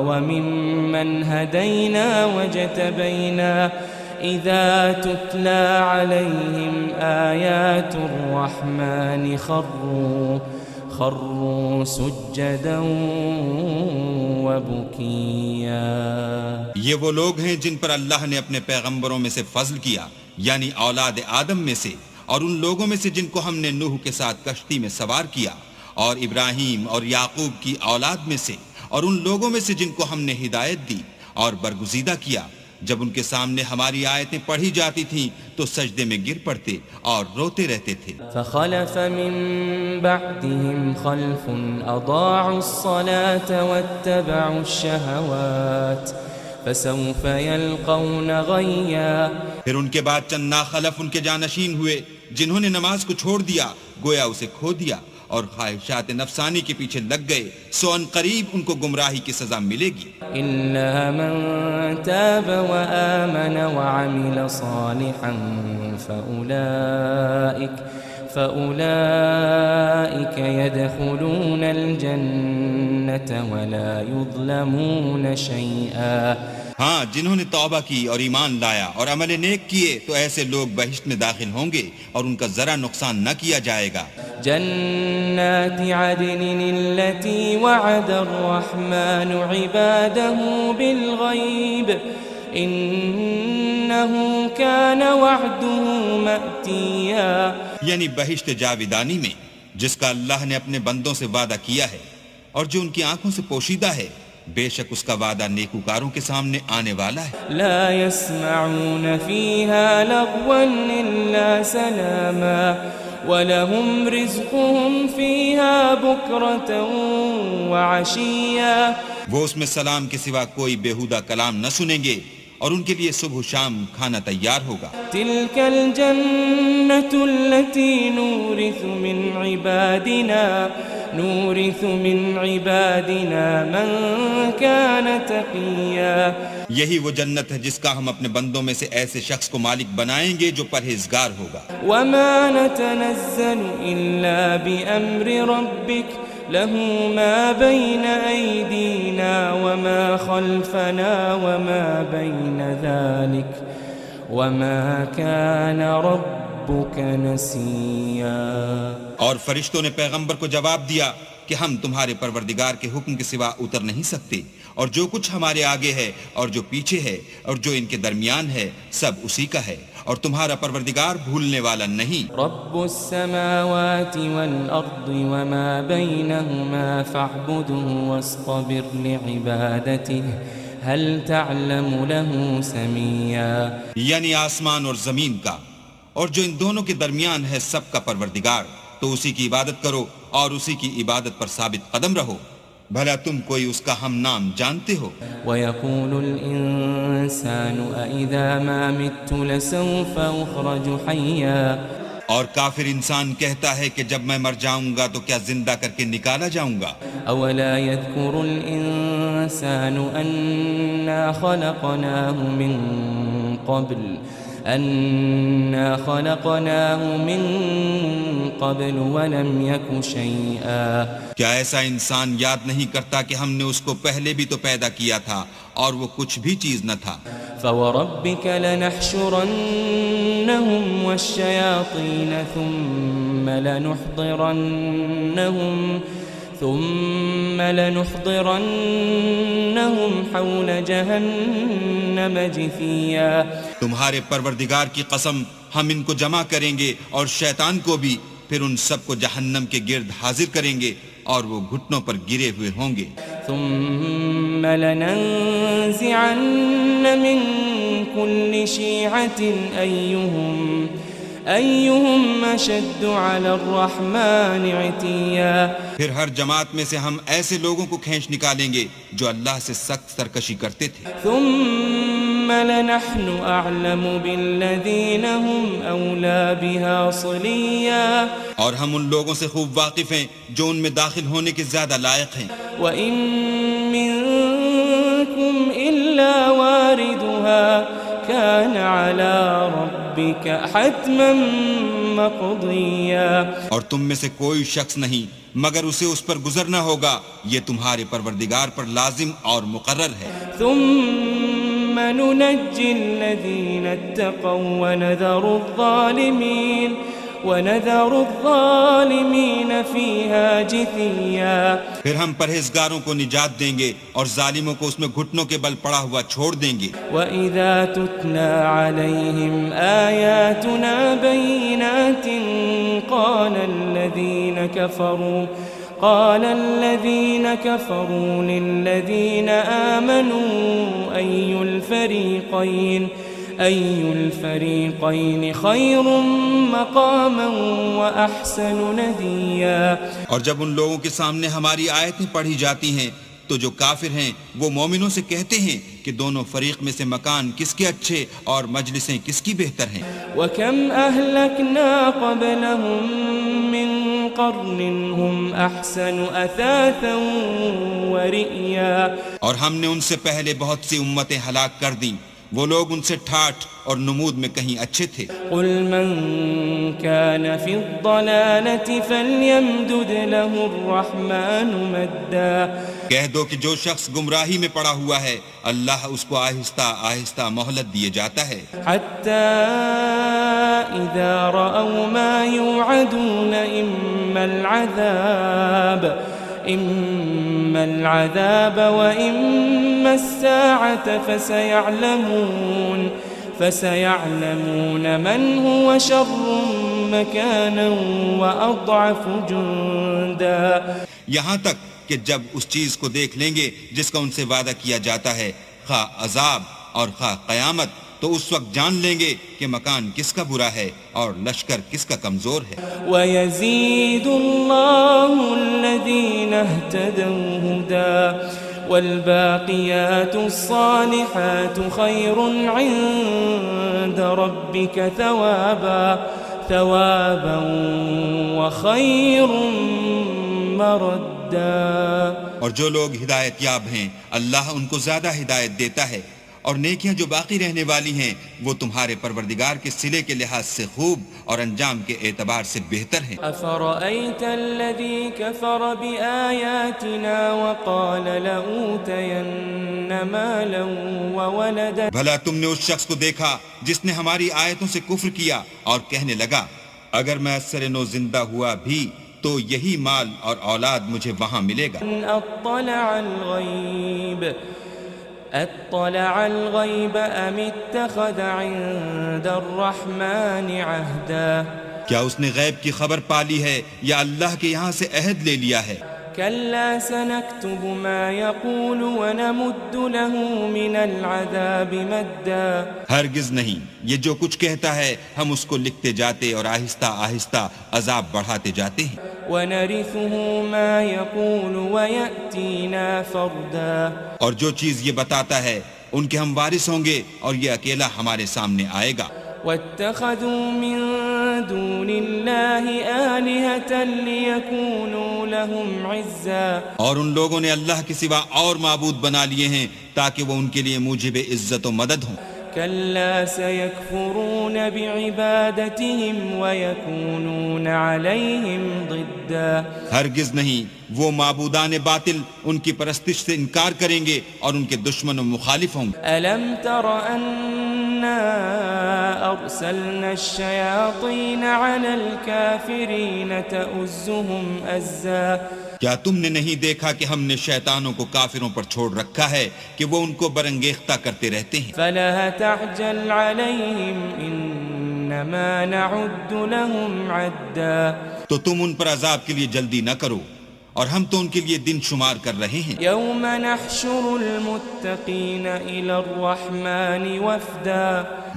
وممن هدينا وجتبينا إذا تتلى عليهم آيات الرحمن خروا سجدا وبكيا۔ یہ وہ لوگ ہیں جن پر اللہ نے اپنے پیغمبروں میں سے فضل کیا، یعنی اولاد آدم میں سے، اور ان لوگوں میں سے جن کو ہم نے نوح کے ساتھ کشتی میں سوار کیا، اور ابراہیم اور یعقوب کی اولاد میں سے، اور ان لوگوں میں سے جن کو ہم نے ہدایت دی اور برگزیدہ کیا، جب ان کے سامنے ہماری آیتیں پڑھی جاتی تھیں تو سجدے میں گر پڑتے اور روتے رہتے تھے۔ فخلف من بعدهم خلف اضاعوا الصلاة واتبعوا الشهوات فسوف يلقون غيا۔ پھر ان کے بعد چند ناخلف ان کے جانشین ہوئے جنہوں نے نماز کو چھوڑ دیا، گویا اسے کھو دیا، اور خواہشات نفسانی کے پیچھے لگ گئے، سو ان قریب ان کو گمراہی کی سزا ملے گی۔ إلا من تاب وآمن وعمل صالحا فأولئك يدخلون الجنة ولا يظلمون شيئا۔ ہاں، جنہوں نے توبہ کی اور ایمان لایا اور عمل نیک کیے تو ایسے لوگ بہشت میں داخل ہوں گے اور ان کا ذرا نقصان نہ کیا جائے گا۔ جنات عدن التي وعد الرحمن عباده بالغيب إنه كان وعده مأتيا، یعنی بہشت جاودانی میں جس کا اللہ نے اپنے بندوں سے وعدہ کیا ہے اور جو ان کی آنکھوں سے پوشیدہ ہے، بے شک اس کا وعدہ نیکوکاروں کے سامنے آنے والا ہے۔ لا يسمعون فيها لغوا إلا سلاما وَلَهُمْ رِزْقُهُمْ فِيهَا بُكْرَةً وَعَشِيًّا، وہ اس میں سلام کے سوا کوئی بیہودہ کلام نہ سنیں گے اور ان کے لیے صبح و شام کھانا تیار ہوگا۔ تِلْكَ الْجَنَّةُ الَّتِي نُورِثُ مِنْ عِبَادِنَا مَنْ كَانَ تَقِيًّا، یہی وہ جنت ہے جس کا ہم اپنے بندوں میں سے ایسے شخص کو مالک بنائیں گے جو پرہیزگار ہوگا۔ وَمَا نَتَنَزَّلُ إِلَّا بِأَمْرِ رَبِّكَ لَهُ مَا بَيْنَ أَيْدِينَا وَمَا خَلْفَنَا وَمَا بَيْنَ ذَلِكَ وَمَا كَانَ رَبُّكَ نَسِيًّا۔ اور فرشتوں نے پیغمبر کو جواب دیا کہ ہم تمہارے پروردگار کے حکم کے سوا اتر نہیں سکتے، اور جو کچھ ہمارے آگے ہے اور جو پیچھے ہے اور جو ان کے درمیان ہے سب اسی کا ہے، اور تمہارا پروردگار بھولنے والا نہیں۔ رب السماوات والأرض وما بينهما فاعبده واصطبر لعبادته هل تعلم له سميا، یعنی آسمان اور زمین کا اور جو ان دونوں کے درمیان ہے سب کا پروردگار، تو اسی کی عبادت کرو اور اسی کی عبادت پر ثابت قدم رہو، بھلا تم کوئی اس کا ہم نام جانتے ہو؟ وَيَقُولُ الْإِنسَانُ أَإِذَا مَا مِتُّ لَسَوْفَ أُخْرَجُ حَيًّا، اور کافر انسان کہتا ہے کہ جب میں مر جاؤں گا تو کیا زندہ کر کے نکالا جاؤں گا؟ أَوَلَا يَذْكُرُ الْإِنسَانُ أَنَّا خَلَقْنَاهُ قبل ولم يك شيئا کیا ایسا انسان یاد نہیں کرتا کہ ہم نے اس کو پہلے بھی تو پیدا کیا تھا اور وہ کچھ بھی چیز نہ تھا؟ فوربك لنحشرنهم والشياطين ثم لنحضرنهم حول جهنم جثيا تمہارے پروردگار کی قسم ہم ان کو جمع کریں گے اور شیطان کو بھی، پھر ان سب کو جہنم کے گرد حاضر کریں گے اور وہ گھٹنوں پر گرے ہوئے ہوں گے۔ ثم لننزعن من كل شيعة أيهم أشد على الرحمن عتيا پھر ہر جماعت میں سے ہم ایسے لوگوں کو کھینچ نکالیں گے جو اللہ سے سخت سرکشی کرتے تھے۔ ثم لنحن أعلم بالذين هم أولى بها صليا اور ہم ان لوگوں سے خوب واقف ہیں جو ان میں داخل ہونے کے زیادہ لائق ہیں۔ وَإِن مِّنكُمْ إِلَّا وَارِدُهَا كَانَ عَلَى رَبِّكَ حَتْمًا مَّقْضِيًّا اور تم میں سے کوئی شخص نہیں مگر اسے اس پر گزرنا ہوگا، یہ تمہارے پروردگار پر لازم اور مقرر ہے۔ ثم ننجي الذين اتقوا ونذر الظالمين فيها جثيا پھر ہم پرہیزگاروں کو نجات دیں گے اور ظالموں کو اس میں گھٹنوں کے بل پڑا ہوا چھوڑ دیں گے۔ وَإِذَا تُتْلَى عَلَيْهِمْ آيَاتُنَا بَيِّنَاتٍ قَالَ الَّذِينَ كَفَرُوا لِلَّذِينَ آمَنُوا أَيُّ الْفَرِيقَيْنِ خَيْرٌ مَقَامًا وَأَحْسَنُ نَدِيًّا اور جب ان لوگوں کے سامنے ہماری آیتیں پڑھی جاتی ہیں تو جو کافر ہیں وہ مومنوں سے کہتے ہیں کہ دونوں فریق میں سے مکان کس کے اچھے اور مجلسیں کس کی بہتر ہیں۔ وَكَمْ أَهْلَكْنَا قَبْلَهُمْ مِنْ قَرْنٍ هُمْ أَحْسَنُ أَثَاثًا وَرِئْيًا اور ہم نے ان سے پہلے بہت سی امتیں ہلاک کر دیں، وہ لوگ ان سے ٹھاٹھ اور نمود میں کہیں اچھے تھے۔ قل من كان في الضلالة فليمدد له الرحمن مدا کہہ دو کہ جو شخص گمراہی میں پڑا ہوا ہے اللہ اس کو آہستہ آہستہ مہلت دیے جاتا ہے، حتى إذا رأوا ما يوعدون إما العذاب وإما الساعة فسيعلمون من هو شر مكانا وأضعف جندا یہاں تک کہ جب اس چیز کو دیکھ لیں گے جس کا ان سے وعدہ کیا جاتا ہے، خواہ عذاب اور خواہ قیامت، تو اس وقت جان لیں گے کہ مکان کس کا برا ہے اور لشکر کس کا کمزور ہے۔ وَيَزِيدُ اللَّهُ الَّذِينَ اهْتَدَوْا هُدًى وَالْبَاقِيَاتُ الصَّالِحَاتُ خَيْرٌ عِندَ رَبِّكَ ثَوَابًا وَخَيْرٌ مَّرَدًّا اور جو لوگ ہدایت یاب ہیں اللہ ان کو زیادہ ہدایت دیتا ہے، اور نیکیاں جو باقی رہنے والی ہیں وہ تمہارے پروردگار کے صلے کے لحاظ سے خوب اور انجام کے اعتبار سے بہتر ہیں۔ أَفَرَأَيْتَ الَّذِي كَفَرَ بِآيَاتِنَا وَقَالَ لَأُوتَيَنَّ مَالًا وَوَلَدًا بھلا تم نے اس شخص کو دیکھا جس نے ہماری آیتوں سے کفر کیا اور کہنے لگا اگر میں اثر نو زندہ ہوا بھی تو یہی مال اور اولاد مجھے وہاں ملے گا۔ اطلع الغیب ام اتخذ عند الرحمن عہدا کیا اس نے غیب کی خبر پالی ہے یا اللہ کے یہاں سے عہد لے لیا ہے؟ کلا سنكتب ما يقول ونمد له من العذاب مدا ہرگز نہیں، یہ جو کچھ کہتا ہے ہم اس کو لکھتے جاتے اور آہستہ آہستہ عذاب بڑھاتے جاتے ہیں۔ ونرثه ما يقول ويأتينا فردا اور جو چیز یہ بتاتا ہے ان کے ہم وارث ہوں گے اور یہ اکیلا ہمارے سامنے آئے گا۔ واتخذوا من دون الله آلهة ليكونوا لهم عزا اور ان لوگوں نے اللہ کے سوا اور معبود بنا لیے ہیں تاکہ وہ ان کے لیے موجب عزت و مدد ہوں۔ كلا سيكفرون بعبادتهم ويكونون عليهم ضدا ہرگز نہیں، وہ معبودان باطل ان کی پرستش سے انکار کریں گے اور ان کے دشمن و مخالف ہوں گے۔ ألم تر أنا أرسلنا الشياطين على الكافرين تؤزهم أزا کیا تم نے نہیں دیکھا کہ ہم نے شیطانوں کو کافروں پر چھوڑ رکھا ہے کہ وہ ان کو برانگیختہ کرتے رہتے ہیں؟ فلا تعجل عليهم إنما نعد لهم عدا تو تم ان پر عذاب کے لیے جلدی نہ کرو، اور ہم تو ان کے لیے دن شمار کر رہے ہیں۔ يوم نحشر المتقين إلى الرحمن وفدا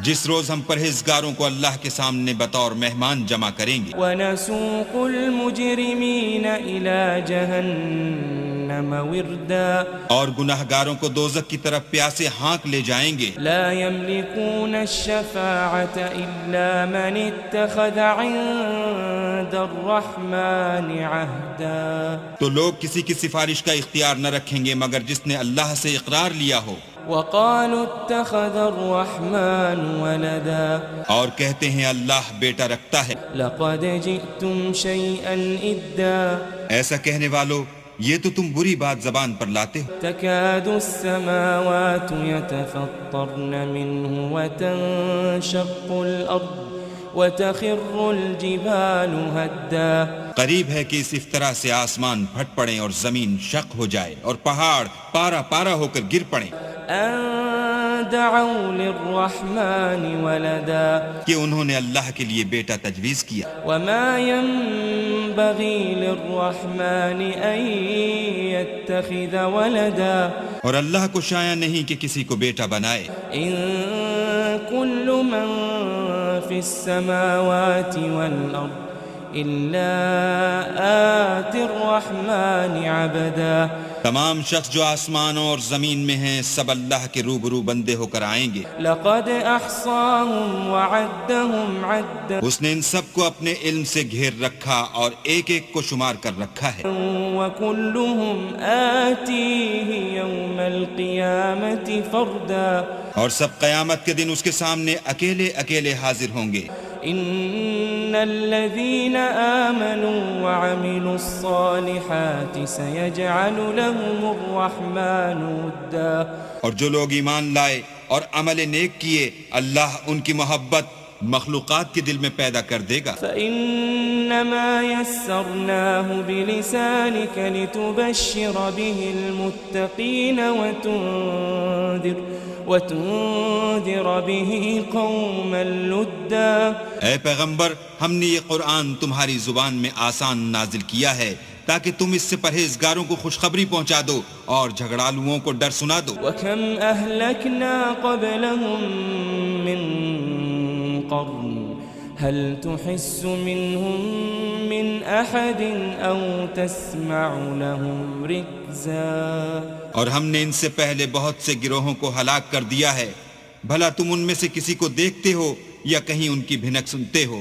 جس روز ہم پرہیزگاروں کو اللہ کے سامنے بطور مہمان جمع کریں گے، ونسوق المجرمين إلى جهنم وردا اور گناہگاروں کو دوزخ کی طرف پیاسے ہانک لے جائیں گے۔ لا يملكون الشفاعة إلا من اتخذ عند الرحمن عهدا تو لوگ کسی کی سفارش کا اختیار نہ رکھیں گے مگر جس نے اللہ سے اقرار لیا ہو، وقالوا اتخذ الرحمن ولدا اور کہتے ہیں اللہ بیٹا رکھتا ہے۔ لقد جئتم شيئا إدا ایسا کہنے والو، یہ تو تم بری بات زبان پر لاتے ہو۔ تكاد السماوات يتفطرن منه وتنشق الأرض وتخر الجبال هدا قریب ہے کہ اس افطرا سے آسمان پھٹ پڑیں اور زمین شق ہو جائے اور پہاڑ پارا پارا ہو کر گر پڑیں أن دعوا للرحمن ولدا کہ انہوں نے اللہ کے لیے بیٹا تجویز کیا۔ وما ينبغي للرحمن أن يتخذ ولدا اور اللہ کو شایع نہیں کہ کسی کو بیٹا بنائے۔ إن كل من في السماوات والأرض إلا آتي الرحمن عبدا تمام شخص جو آسمانوں اور زمین میں ہیں سب اللہ کے روبرو بندے ہو کر آئیں گے۔ لقد أحصاهم وعدهم عدا اس نے ان سب کو اپنے علم سے گھیر رکھا اور ایک ایک کو شمار کر رکھا ہے۔ وكلهم آتيه يوم القيامة فردا اور سب قیامت کے دن اس کے سامنے اکیلے اکیلے حاضر ہوں گے۔ إن الذين آمنوا وعملوا الصالحات سيجعل لهم الرحمن ودا اور جو لوگ ایمان لائے اور عمل نیک کیے اللہ ان کی محبت مخلوقات کے دل میں پیدا کر دے گا۔ فإنما يسرناه بلسانك لتبشر به المتقين وتنذر به قوما لدا اے پیغمبر، ہم نے یہ قرآن تمہاری زبان میں آسان نازل کیا ہے تاکہ تم اس سے پرہیزگاروں کو خوشخبری پہنچا دو اور جھگڑالوؤں کو ڈر سنا دو۔ وكم أهلكنا قبلهم من قرن هل تحس منهم من أحد أو تسمع لهم ركزا اور ہم نے ان سے پہلے بہت سے گروہوں کو ہلاک کر دیا ہے، بھلا تم ان میں سے کسی کو دیکھتے ہو یا کہیں ان کی بھنک سنتے ہو؟